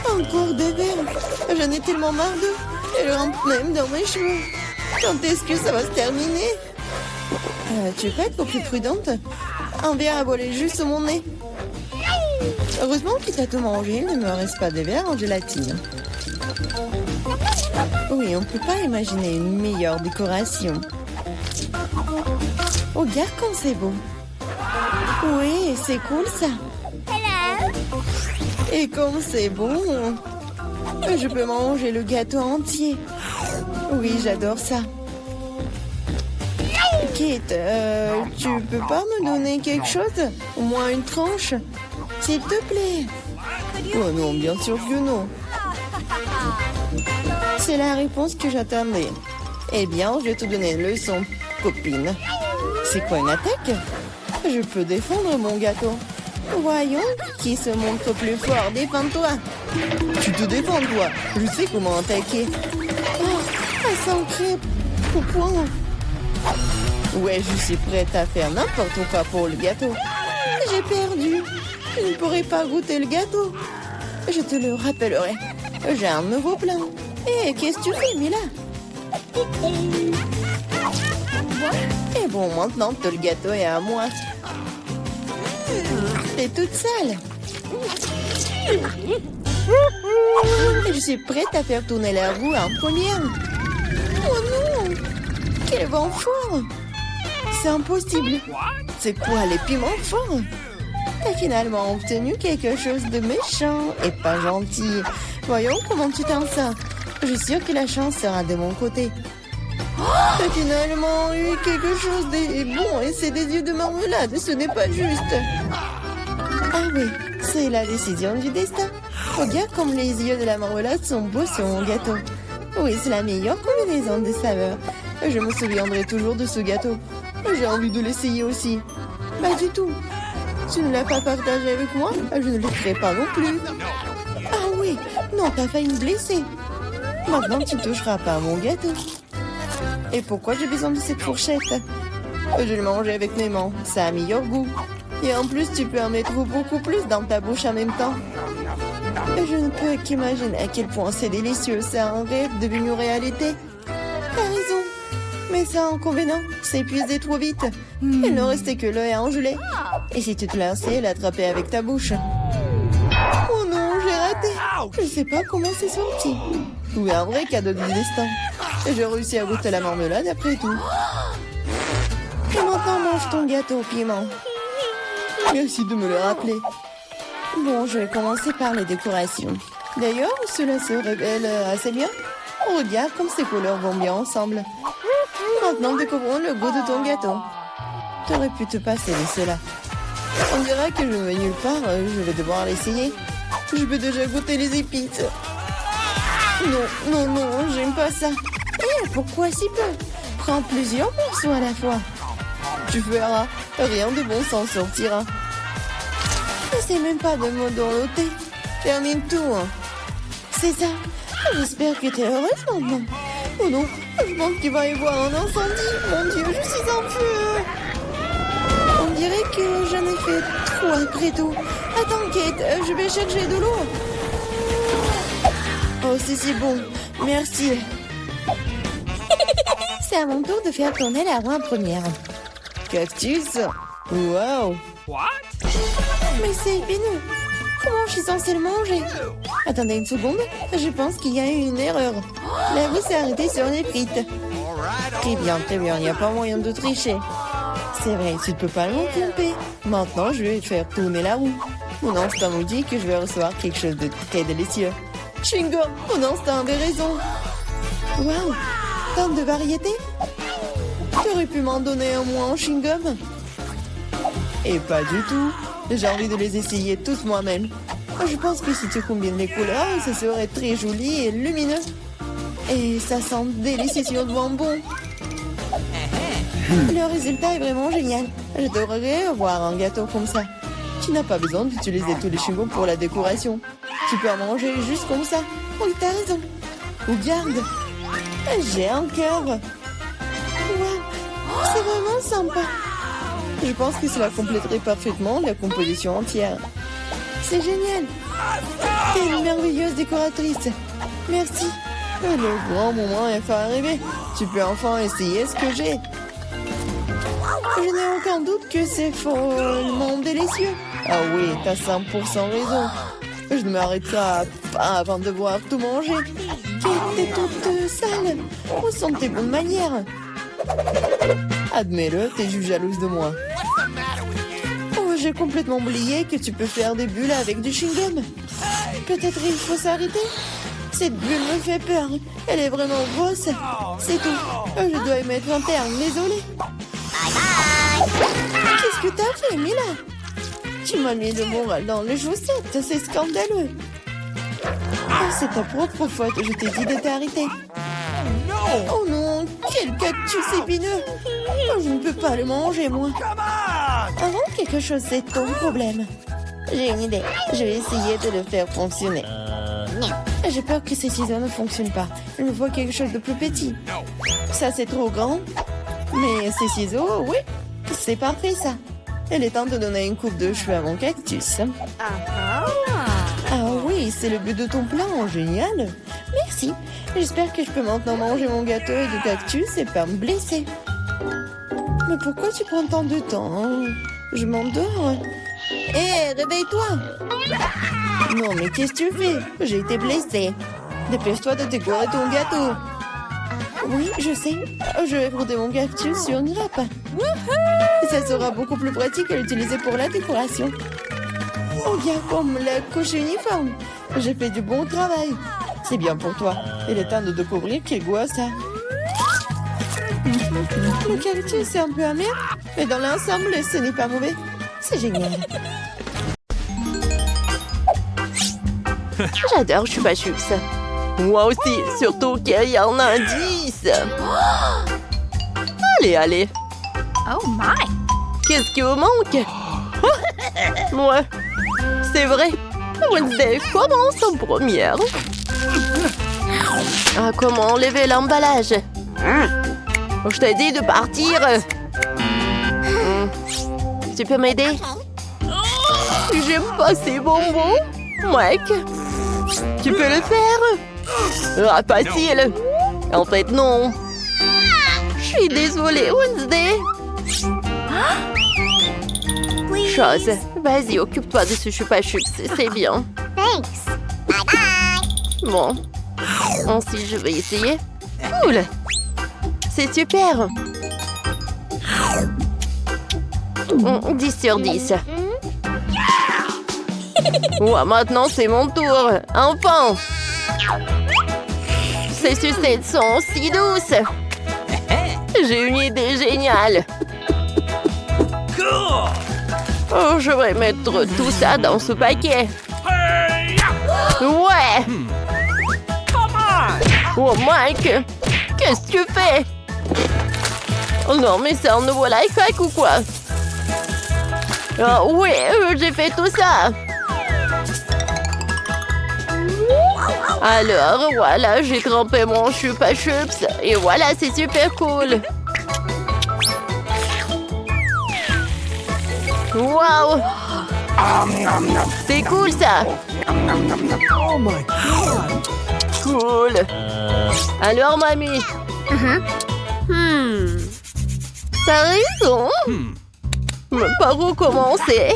Encore des verres. J'en ai tellement marre d'eux. Elles rampent même dans mes cheveux. Quand est-ce que ça va se terminer? Tu veux pas être plus prudente? Un verre a volé juste sur mon nez. Heureusement qu'il t'a tout mangé, il ne me reste pas de verre en gélatine. Oui, on ne peut pas imaginer une meilleure décoration. Oh, regarde comme c'est beau. Oui, c'est cool ça. Et comme c'est bon, je peux manger le gâteau entier. Oui, j'adore ça. Kate, tu peux pas me donner quelque chose? Au moins une tranche? S'il te plaît. Oh non, bien sûr que non. C'est la réponse que j'attendais. Eh bien, je vais te donner une leçon, copine. C'est quoi une attaque? Je peux défendre mon gâteau. Voyons, qui se montre plus fort? Défends-toi. Tu te défends, toi. Je sais comment attaquer. Oh, elle s'ancre au point. Ouais, je suis prête à faire n'importe quoi pour le gâteau. J'ai perdu. Je ne pourrai pas goûter le gâteau. Je te le rappellerai. J'ai un nouveau plan. Et qu'est-ce que tu fais, Mila? Et bon, maintenant que le gâteau est à moi. T'es toute sale. Je suis prête à faire tourner la roue en première. Oh non! Quel vent fort! C'est impossible. C'est quoi, les piments forts? T'as finalement obtenu quelque chose de méchant et pas gentil. Voyons comment tu t'en sors. Je suis sûre que la chance sera de mon côté. T'as finalement eu quelque chose de bon et c'est des yeux de marmelade. Ce n'est pas juste. Ah oui, c'est la décision du destin. Regarde comme les yeux de la marmelade sont beaux sur mon gâteau. Oui, c'est la meilleure combinaison de saveurs. Je me souviendrai toujours de ce gâteau. J'ai envie de l'essayer aussi. Pas du tout. Tu ne l'as pas partagé avec moi? Je ne le ferai pas non plus. Ah oui, non, t'as failli me blesser. Maintenant, tu ne toucheras pas à mon gâteau. Et pourquoi j'ai besoin de cette fourchette? Je vais le manger avec mes mains. Ça a meilleur goût. Et en plus, tu peux en mettre beaucoup plus dans ta bouche en même temps. Je ne peux qu'imaginer à quel point c'est délicieux. C'est un rêve devenu réalité. T'as raison. Mais ça, inconvénient, c'est épuisé trop vite. Il ne restait que l'œil à engeler. Et si tu te lançais, l'attraper avec ta bouche. Oh non, j'ai raté. Je sais pas comment c'est sorti. Oui, un vrai cadeau du destin. Et j'ai réussi à goûter la marmelade après tout. Et maintenant, mange ton gâteau au piment. Merci de me le rappeler. Bon, je vais commencer par les décorations. D'ailleurs, cela se révèle assez bien. Regarde comme ces couleurs vont bien ensemble. Maintenant, découvrons le goût de ton gâteau. T'aurais pu te passer de cela. On dirait que je ne vais nulle part, je vais devoir l'essayer. Je peux déjà goûter les épices. Non, j'aime pas ça. Pourquoi si peu? Prends plusieurs morceaux à la fois. Tu verras, rien de bon s'en sortira. N'essaie même pas de me dorloter. Termine tout. C'est ça. J'espère que tu es heureuse maintenant. Oh non, je pense qu'il va y avoir un incendie. Mon Dieu, je suis en feu. On dirait que j'en ai fait trop après tout. Attends, Kate, je vais chercher de l'eau. Oh, c'est bon. Merci. C'est à mon tour de faire tourner la roue en première. Cactus. Wow. What? Mais c'est épineux. Comment je suis censée le manger? Attendez une seconde. Je pense qu'il y a eu une erreur. La roue s'est arrêtée sur les frites. Très bien. Il n'y a pas moyen de tricher. C'est vrai, tu ne peux pas me tromper. Maintenant, je vais faire tourner la roue. Mon instinct me dit que je vais recevoir quelque chose de très délicieux. Chewing-gum, mon instinct avait raison. Waouh, tant de variétés. Tu aurais pu m'en donner un moins en chewing-gum? Et pas du tout. J'ai envie de les essayer tous moi-même. Je pense que si tu combines les couleurs, ça serait très joli et lumineux. Et ça sent délicieusement bon. Le résultat est vraiment génial. J'adorerais avoir un gâteau comme ça. Tu n'as pas besoin d'utiliser tous les chewing-gums pour la décoration. Tu peux en manger juste comme ça. Oui, t'as raison. Regarde. J'ai un cœur. Waouh, c'est vraiment sympa. Je pense que cela compléterait parfaitement la composition entière. C'est génial. T'es une merveilleuse décoratrice. Merci. Le grand moment est enfin arrivé. Tu peux enfin essayer ce que j'ai. Je n'ai aucun doute que c'est follement délicieux. Ah oui, t'as 100% raison. Je ne m'arrêterai pas avant de voir tout manger. T'es toute sale. Où sont tes bonnes manières? Admets-le, t'es juste jalouse de moi. Oh, j'ai complètement oublié que tu peux faire des bulles avec du chewing-gum. Peut-être il faut s'arrêter. Cette bulle me fait peur. Elle est vraiment grosse. C'est tout. Je dois y mettre un terme, désolée. Qu'est-ce que t'as fait, Mila? Tu m'as mis le moral dans les chaussettes. C'est scandaleux. Oh, c'est ta propre faute. Je t'ai dit de t'arrêter. Oh non, quel cactus épineux. Oh, je ne peux pas le manger, moi. Avant quelque chose, c'est ton problème. J'ai une idée. Je vais essayer de le faire fonctionner. J'ai peur que ces ciseaux ne fonctionnent pas. Je vois quelque chose de plus petit. Ça, c'est trop grand. Mais ces ciseaux, oui, c'est parfait, ça. Il est temps de donner une coupe de cheveux à mon cactus. Ah oui, c'est le but de ton plan. Génial. Merci. J'espère que je peux maintenant manger mon gâteau et du cactus et pas me blesser. Mais pourquoi tu prends tant de temps, hein? Je m'endors. Hé, réveille-toi. Non, mais qu'est-ce que tu fais? J'ai été blessée. Dépêche-toi de décorer ton gâteau. Oui, je sais. Je vais frotter mon cactus sur une grappe. Ça sera beaucoup plus pratique à l'utiliser pour la décoration. Regarde comme la couche uniforme. J'ai fait du bon travail. C'est bien pour toi. Il est temps de découvrir quel goût a ça. Le cactus est un peu amer, mais dans l'ensemble, ce n'est pas mauvais. C'est génial. J'adore Chupa Chups. Moi aussi, surtout qu'il y a un indice. Allez. Oh my! Qu'est-ce qui vous manque? Ouais, c'est vrai. Wednesday commence en première. Ah, comment enlever l'emballage? Je t'ai dit de partir. Tu peux m'aider? J'aime pas ces bonbons. Mec, tu peux le faire? Ah, facile. En fait, non. Je suis désolée, Wednesday. Chose, vas-y, occupe-toi de ce Chupa Chups, c'est bien. Thanks. Bon. Ensuite, je vais essayer. Cool. C'est super. 10 sur 10. Ouais, maintenant, c'est mon tour. Enfin. Ces sucettes sont si douces. J'ai une idée géniale. Oh, je vais mettre tout ça dans ce paquet. Ouais. Oh, Mike, qu'est-ce que tu fais? Oh non, mais c'est un nouveau life hack ou quoi? Oh, oui, j'ai fait tout ça. Alors, voilà, j'ai trempé mon chupa chups. Et voilà, c'est super cool. Wow! C'est cool, ça! Oh my god! Cool! Alors, mamie? T'as raison! Mais par où commencer?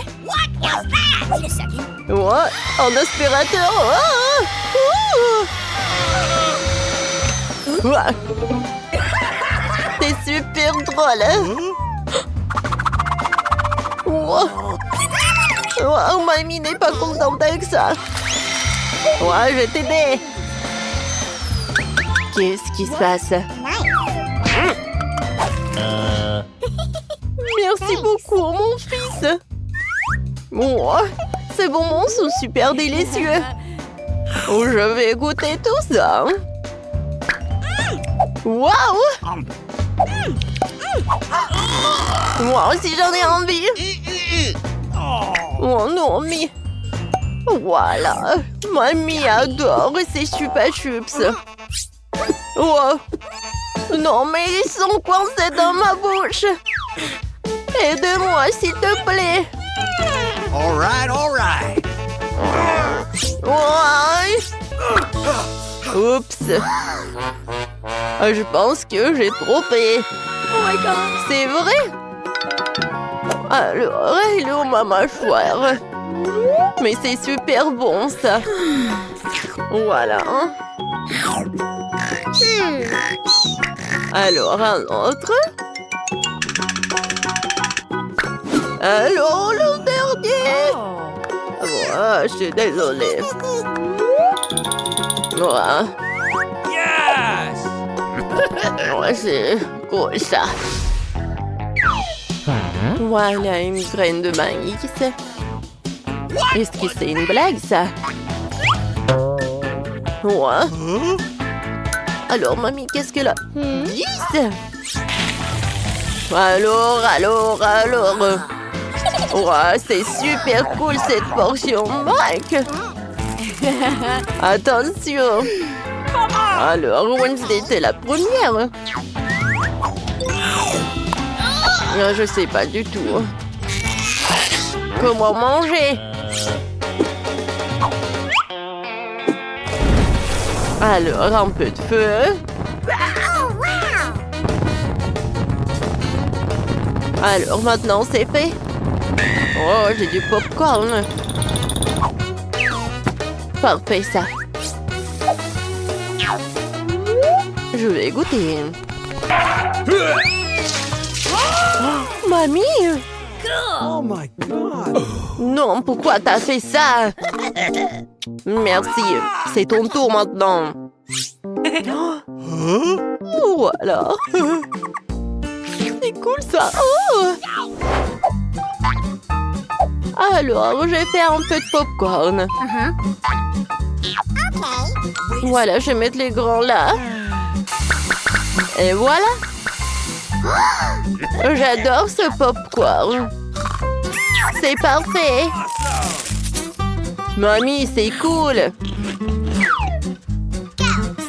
Ouais, un aspirateur! Ouais. C'est super drôle! Wow. Wow, mamie n'est pas contente avec ça. Ouais, je vais t'aider. Qu'est-ce qui se passe? Merci beaucoup, mon fils. Oh, ces bonbons sont super délicieux. Oh, je vais goûter tout ça. Waouh! Moi aussi, j'en ai envie. Oh non, mais... Voilà. Mamie adore ces chupa chups. Oh. Non, mais ils sont coincés dans ma bouche. Aide-moi, s'il te plaît. All right. Ouais. Oups. Je pense que j'ai trompé. Oh my god. C'est vrai? Alors, il est où ma mâchoire? Mais c'est super bon, ça. Voilà. Alors, un autre. Alors, le dernier. Ouais, je suis désolée. Ouais. Yes! Ouais, c'est cool, ça. Voilà une graine de maïs. Est-ce que c'est une blague, ça? Ouais. Alors, mamie, qu'est-ce qu'elle a? 10? Alors. Ouais, c'est super cool, cette portion, Mike. Attention. Alors, Wednesday, t'es la première. Je sais pas du tout. Comment manger? Alors, un peu de feu. Alors, maintenant, c'est fait. Oh, j'ai du popcorn. Parfait, ça. Je vais goûter. Oh, mamie! Oh my god! Non, pourquoi t'as fait ça? Merci, c'est ton tour maintenant. Voilà. C'est cool ça. Oh. Alors, je vais faire un peu de popcorn. Voilà, je vais mettre les grands là. Et voilà. J'adore ce popcorn. C'est parfait. Mamie, c'est cool.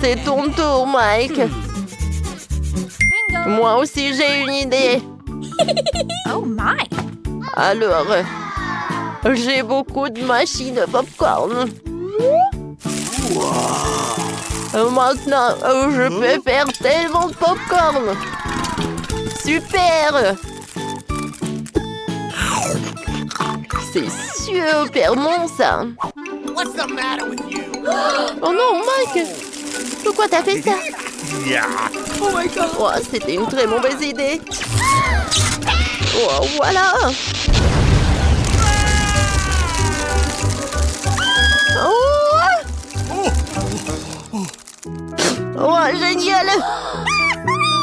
C'est ton tour, Mike. Moi aussi, j'ai une idée. Oh my. Alors, j'ai beaucoup de machines de popcorn. Maintenant, je peux faire tellement de popcorn. Super! C'est super bon, ça. What's the matter with you? Oh non, Mike! Pourquoi t'as fait ça? Oh my god. Oh, c'était une très mauvaise idée. Oh, voilà! Oh! Oh, génial!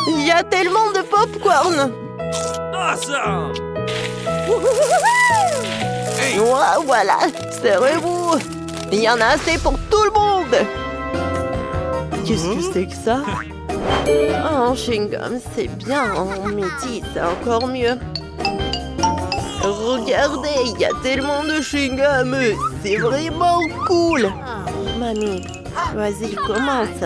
Il y a tellement de popcorn! Awesome! Oh, voilà! Serrez-vous! Il y en a assez pour tout le monde! Qu'est-ce que c'est que ça? Oh, chewing-gum, c'est bien. Mais dis, c'est encore mieux. Regardez, il y a tellement de chewing-gum. C'est vraiment cool. Mamie, vas-y, commence.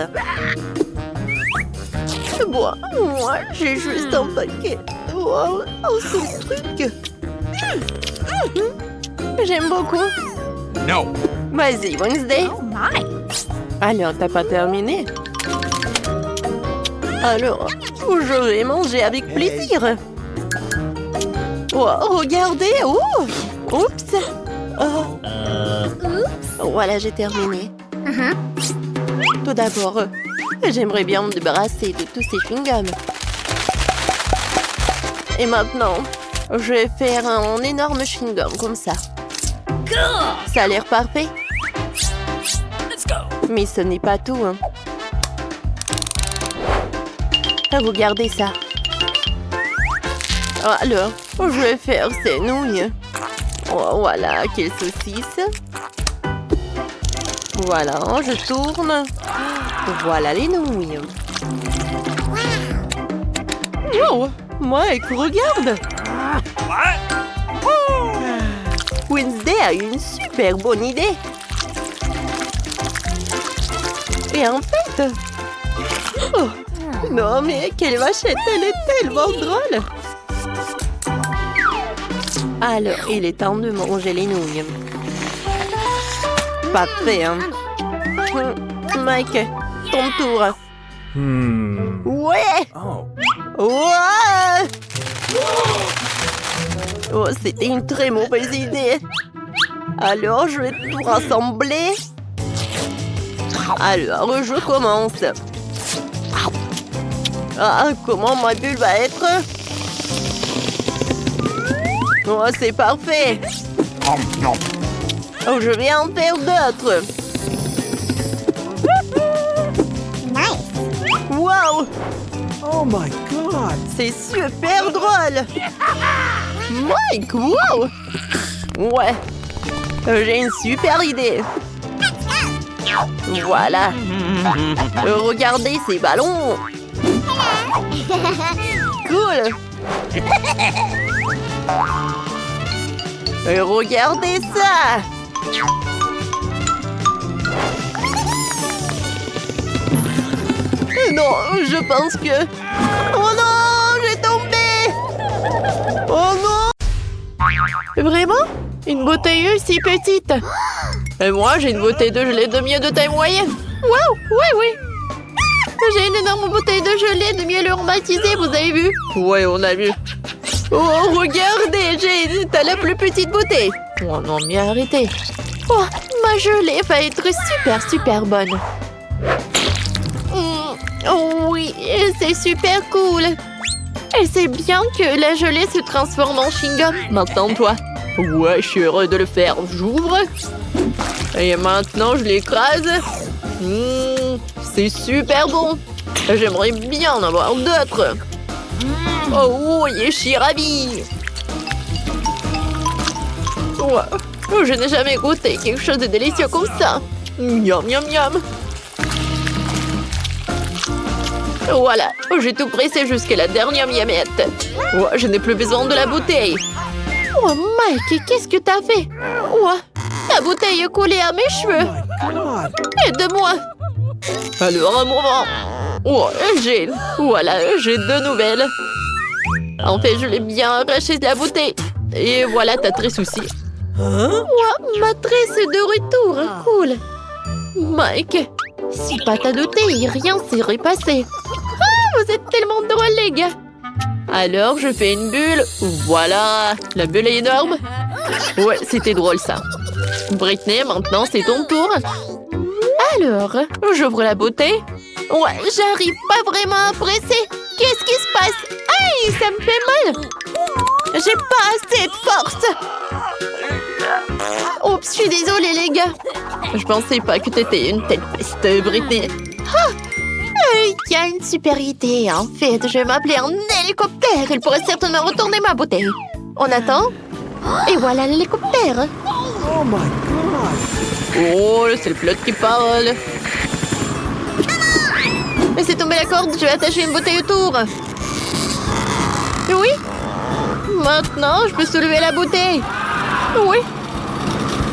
Bon, moi, j'ai juste un paquet. Wow, ce truc. J'aime beaucoup. No. Vas-y, Wednesday. Oh my. Alors, t'as pas terminé? Alors, je vais manger avec plaisir. Oh, regardez! Oh! Oups! Oh. Voilà, j'ai terminé. Tout d'abord, j'aimerais bien me débarrasser de tous ces chewing-gums. Et maintenant, je vais faire un énorme chewing-gum comme ça. Ça a l'air parfait. Let's go. Mais ce n'est pas tout, hein. Regardez ça. Alors, je vais faire ces nouilles. Oh, voilà, quelle saucisse. Voilà, je tourne. Voilà les nouilles. Wow, Mike, regarde. Wednesday a une super bonne idée. Et en fait... Oh, non, mais quelle vachette, elle est tellement drôle. Alors, il est temps de manger les nouilles. Parfait, hein? Mike, ton tour. Ouais! Oh. Ouais! Oh, c'était une très mauvaise idée. Alors, je vais tout rassembler. Alors, je commence. Ah, comment ma bulle va être? Oh, c'est parfait. Oh, je vais en faire d'autres. Wow! Oh my god! C'est super drôle. Mike, wow! Ouais, j'ai une super idée. Voilà. Regardez ces ballons. Cool. Regardez ça. Non, je pense que... Oh non, j'ai tombé. Oh non. Vraiment? Une bouteille si petite. Et moi, j'ai une bouteille de gelée de miel de taille moyenne. Waouh, oui. J'ai une énorme bouteille de gelée de miel aromatisé, vous avez vu? Ouais, on a vu. Oh, regardez, t'as la plus petite bouteille. Oh non, mais arrêtez. Oh, ma gelée va être super bonne. Oh oui, c'est super cool. Et c'est bien que la gelée se transforme en chewing-gum. Maintenant, toi. Ouais, je suis heureux de le faire. J'ouvre. Et maintenant, je l'écrase. C'est super bon. J'aimerais bien en avoir d'autres. Oh oui, je suis ravie. Ouais. Je n'ai jamais goûté quelque chose de délicieux comme ça. Miam, miam, miam. Voilà, j'ai tout pressé jusqu'à la dernière miamette. Ouais, je n'ai plus besoin de la bouteille. Oh, Mike, qu'est-ce que t'as fait? Ouais, ta bouteille est collée à mes cheveux. Aide-moi. Alors, un moment. Oh, j'ai deux nouvelles. En fait, je l'ai bien arraché de la bouteille. Et voilà ta tresse aussi. Ouais, ma tresse est de retour. Cool. Mike, si pas t'as douté, rien serait passé. Ah, vous êtes tellement drôles, les gars. Alors, je fais une bulle. Voilà, la bulle est énorme. Ouais, c'était drôle, ça. Britney, maintenant, c'est ton tour. Alors, j'ouvre la bouteille. Ouais, j'arrive pas vraiment à presser. Qu'est-ce qui se passe? Aïe, ça me fait mal. J'ai pas assez de force. Oups, je suis désolée, les gars. Je pensais pas que t'étais une telle peste, Britney. Ah, il y a une super idée. En fait, je vais m'appeler un hélicoptère. Il pourrait certainement retourner ma bouteille. On attend. Et voilà l'hélicoptère. Oh my god! Oh, c'est le pilote qui parle. Laissez tomber la corde, je vais attacher une bouteille autour. Oui. Maintenant, je peux soulever la bouteille. Oui.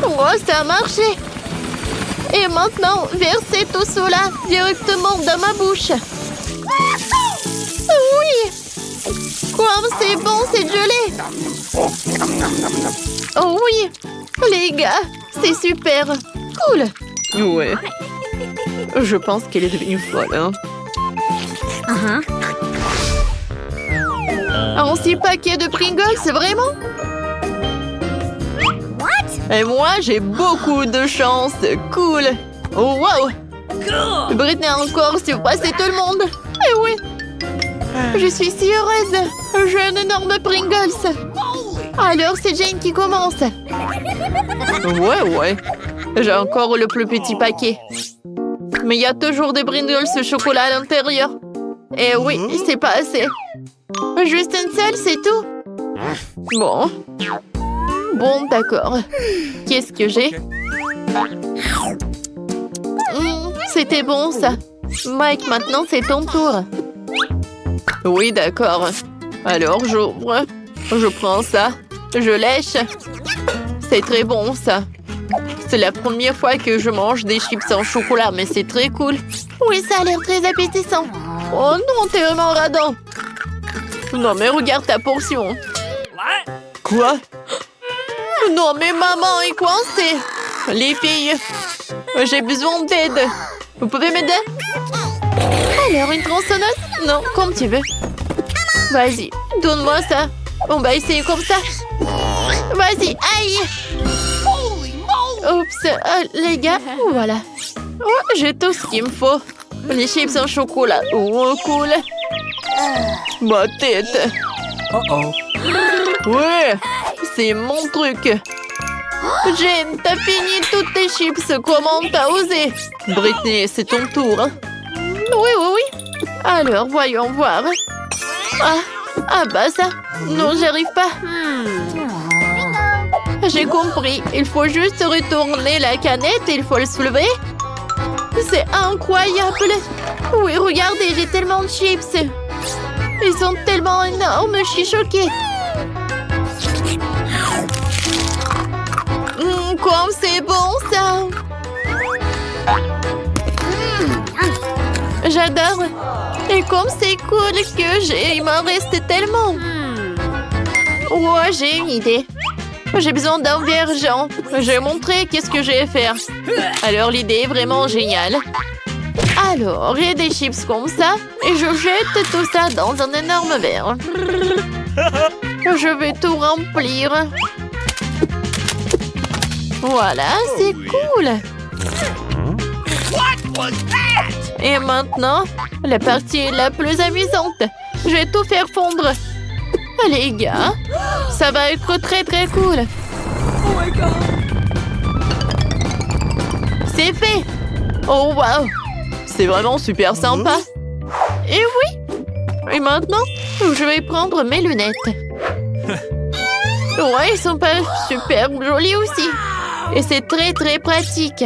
Oh, ça a marché. Et maintenant, versez tout cela directement dans ma bouche. Oui. Comme c'est bon, c'est gelé. Oh oui. Les gars, c'est super. Cool. Ouais. Je pense qu'elle est devenue folle, hein. Un 6 paquets de Pringles, c'est vraiment? Et moi, j'ai beaucoup de chance. Cool. Oh, wow. Britney a encore surpassé tout le monde. Eh oui. Je suis si heureuse. J'ai un énorme Pringles. Alors, c'est Jane qui commence. Ouais. J'ai encore le plus petit paquet. Mais il y a toujours des Pringles au chocolat à l'intérieur. Et oui, c'est pas assez. Juste une seule, c'est tout. Bon, d'accord. Qu'est-ce que j'ai? C'était bon, ça. Mike, maintenant, c'est ton tour. Oui, d'accord. Alors, j'ouvre. Je prends ça. Je lèche. C'est très bon, ça. C'est la première fois que je mange des chips en chocolat, mais c'est très cool. Oui, ça a l'air très appétissant. Oh non, t'es vraiment radin. Non, mais regarde ta portion. Quoi? Non, mais maman est coincée. Les filles, j'ai besoin d'aide. Vous pouvez m'aider? Alors, une tronçonneuse? Non, comme tu veux. Vas-y, donne-moi ça. On va essayer comme ça. Vas-y, aïe! Oups, les gars, voilà. Oh, j'ai tout ce qu'il me faut. Les chips en chocolat. Oh, cool. Ma tête. Uh-oh. Ouais, c'est mon truc. Jane, t'as fini toutes tes chips. Comment t'as osé? Britney, c'est ton tour. Hein? Oui. Alors, voyons voir. Ah bah ça. Non, j'y arrive pas. J'ai compris. Il faut juste retourner la canette et il faut le soulever. C'est incroyable. Oui, regardez, j'ai tellement de chips. Ils sont tellement énormes, je suis choquée. Comme c'est bon, ça. J'adore. Et comme c'est cool que il m'en reste tellement. Ouais, j'ai une idée. J'ai besoin d'un vergent. Je vais montrer qu'est-ce que je vais faire. Alors, l'idée est vraiment géniale. Alors, j'ai des chips comme ça. Et je jette tout ça dans un énorme verre. Je vais tout remplir. Voilà, c'est cool. Et maintenant, la partie la plus amusante. Je vais tout faire fondre. Les gars, ça va être très très cool. Oh my god! C'est fait. Oh wow, c'est vraiment super sympa. Et oui. Et maintenant, je vais prendre mes lunettes. Ouais, ils sont pas super jolis aussi. Et c'est très très pratique.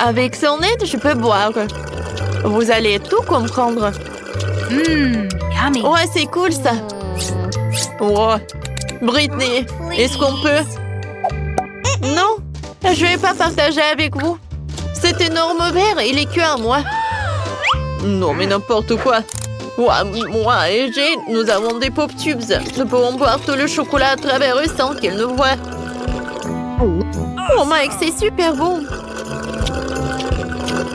Avec son aide, je peux boire. Vous allez tout comprendre. Yummy. Ouais, c'est cool ça. Ouais. Britney, est-ce qu'on peut? Non, je vais pas partager avec vous. Cet énorme verre, il est que à moi. Non, mais n'importe quoi. Ouais, moi et Jane, nous avons des pop tubes. Nous pouvons boire tout le chocolat à travers eux sans qu'elle nous voie. Oh Mike, c'est super bon.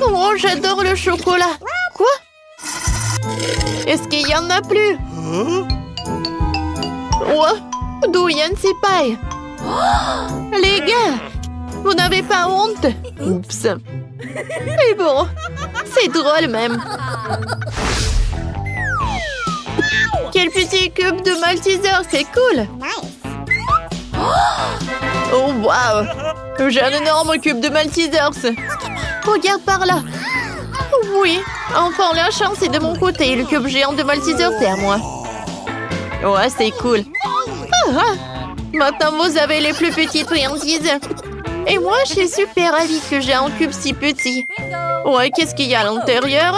Oh, j'adore le chocolat. Quoi? Est-ce qu'il y en a plus? Ouais, d'où Yann s'y paille? Les gars, Vous n'avez pas honte? Oups. Mais bon, c'est drôle même. Quel petit cube de Malteser, c'est cool. Oh, waouh! J'ai un énorme cube de Maltesers. Regarde par là. Oui, enfin la chance est de mon côté. Le cube géant de Maltesers, c'est à moi. Ouais, c'est cool. Maintenant, vous avez les plus petites friandises. Et moi, je suis super ravie que j'ai un cube si petit. Ouais, qu'est-ce qu'il y a à l'intérieur?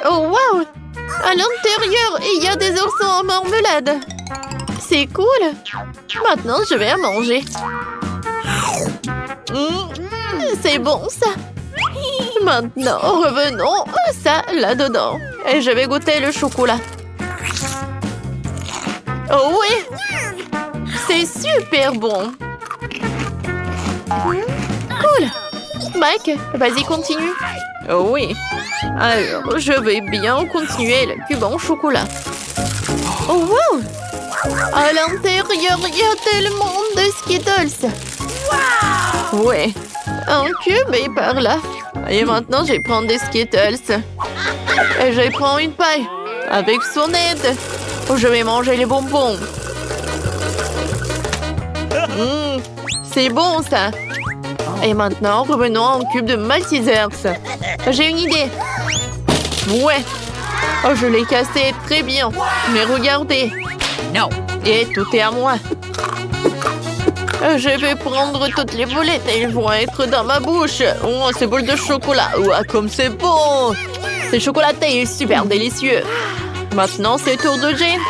Oh, waouh! À l'intérieur, il y a des oursons en marmelade. C'est cool. Maintenant, je vais à manger. C'est bon, ça. Maintenant, revenons ça là-dedans. Et je vais goûter le chocolat. Oh oui! C'est super bon. Cool. Mike, vas-y, continue. Oh oui. Alors, je vais bien continuer le cube en chocolat. Oh wow! À l'intérieur, il y a tellement de Skittles. Wow! Ouais. Un cube est par là. Et maintenant, je vais prendre des Skittles. Et je vais prendre une paille. Avec son aide. Je vais manger les bonbons. C'est bon, ça. Et maintenant, revenons à un cube de Maltesers. J'ai une idée. Ouais. Oh, je l'ai cassé très bien. Mais regardez. No. Et tout est à moi. Je vais prendre toutes les boulettes et elles vont être dans ma bouche. Oh, ces boules de chocolat. Ouah, comme c'est bon. C'est chocolaté et super délicieux. Maintenant, c'est le tour de Jane.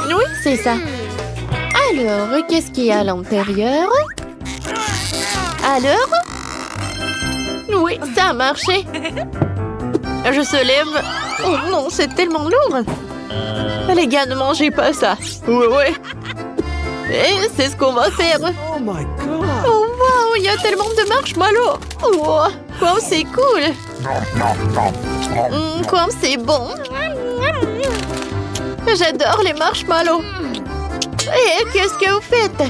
Oui, c'est ça. Alors, qu'est-ce qu'il y a à l'intérieur? Alors? Oui, ça a marché. Je se lève. Oh non, c'est tellement lourd. Les gars, ne mangez pas ça. Ouais. Et c'est ce qu'on va faire. Oh my god. Oh wow, il y a tellement de marshmallows. Oh, wow, c'est cool. Comme c'est bon. J'adore les marshmallows. Et qu'est-ce que vous faites?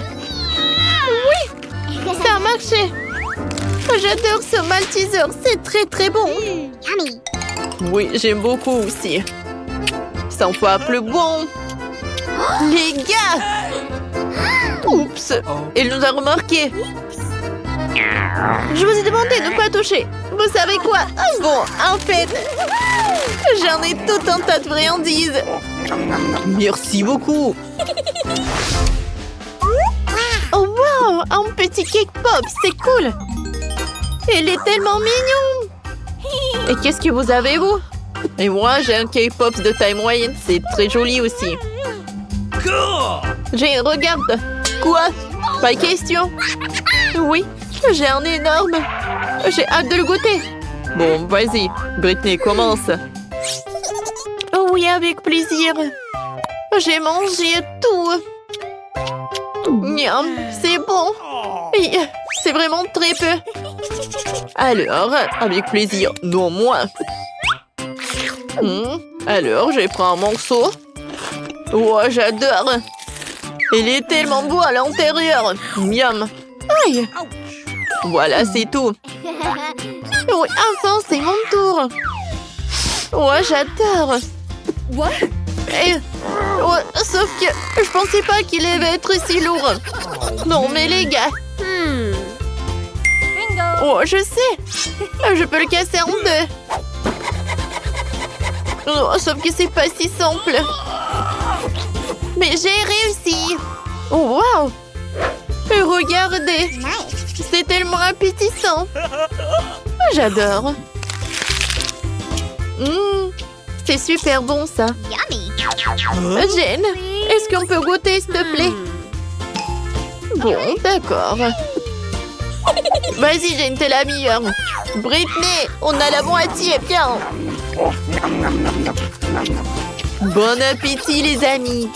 Oui, ça a marché. J'adore ce Malteser, c'est très très bon. Oui, j'aime beaucoup aussi. 100 fois plus bon. Les gars! Oups, il nous a remarqué. Je vous ai demandé de ne pas toucher. Vous savez quoi? Bon, en fait, j'en ai tout un tas de friandises. Merci beaucoup. Oh wow, un petit cake pop, c'est cool. Il est tellement mignon. Et qu'est-ce que vous avez, vous? Et moi, j'ai un cake pop de taille moyenne, c'est très joli aussi. J'ai, regarde. Quoi? Pas question. Oui, j'ai un énorme. J'ai hâte de le goûter. Bon, vas-y, Britney, commence. Oh oui, avec plaisir. J'ai mangé tout. Miam, c'est bon. C'est vraiment très peu. Alors, avec plaisir. Non, moi. Alors, je prends un morceau. Oh, j'adore. Il est tellement beau à l'intérieur. Miam. Aïe. Voilà, c'est tout. Oui, enfin, c'est mon tour. Oh, j'adore. Sauf que je pensais pas qu'il allait être si lourd. Non, mais les gars. Oh, je sais. Je peux le casser en deux. Oh, sauf que c'est pas si simple. Mais j'ai réussi. Oh, wow. Regardez. C'est tellement appétissant. J'adore. C'est super bon, ça. Jane, est-ce qu'on peut goûter, s'il te plaît? Bon, d'accord. Vas-y, Jane, t'es la meilleure. Britney, on a la moitié, viens. Bon appétit, les amis.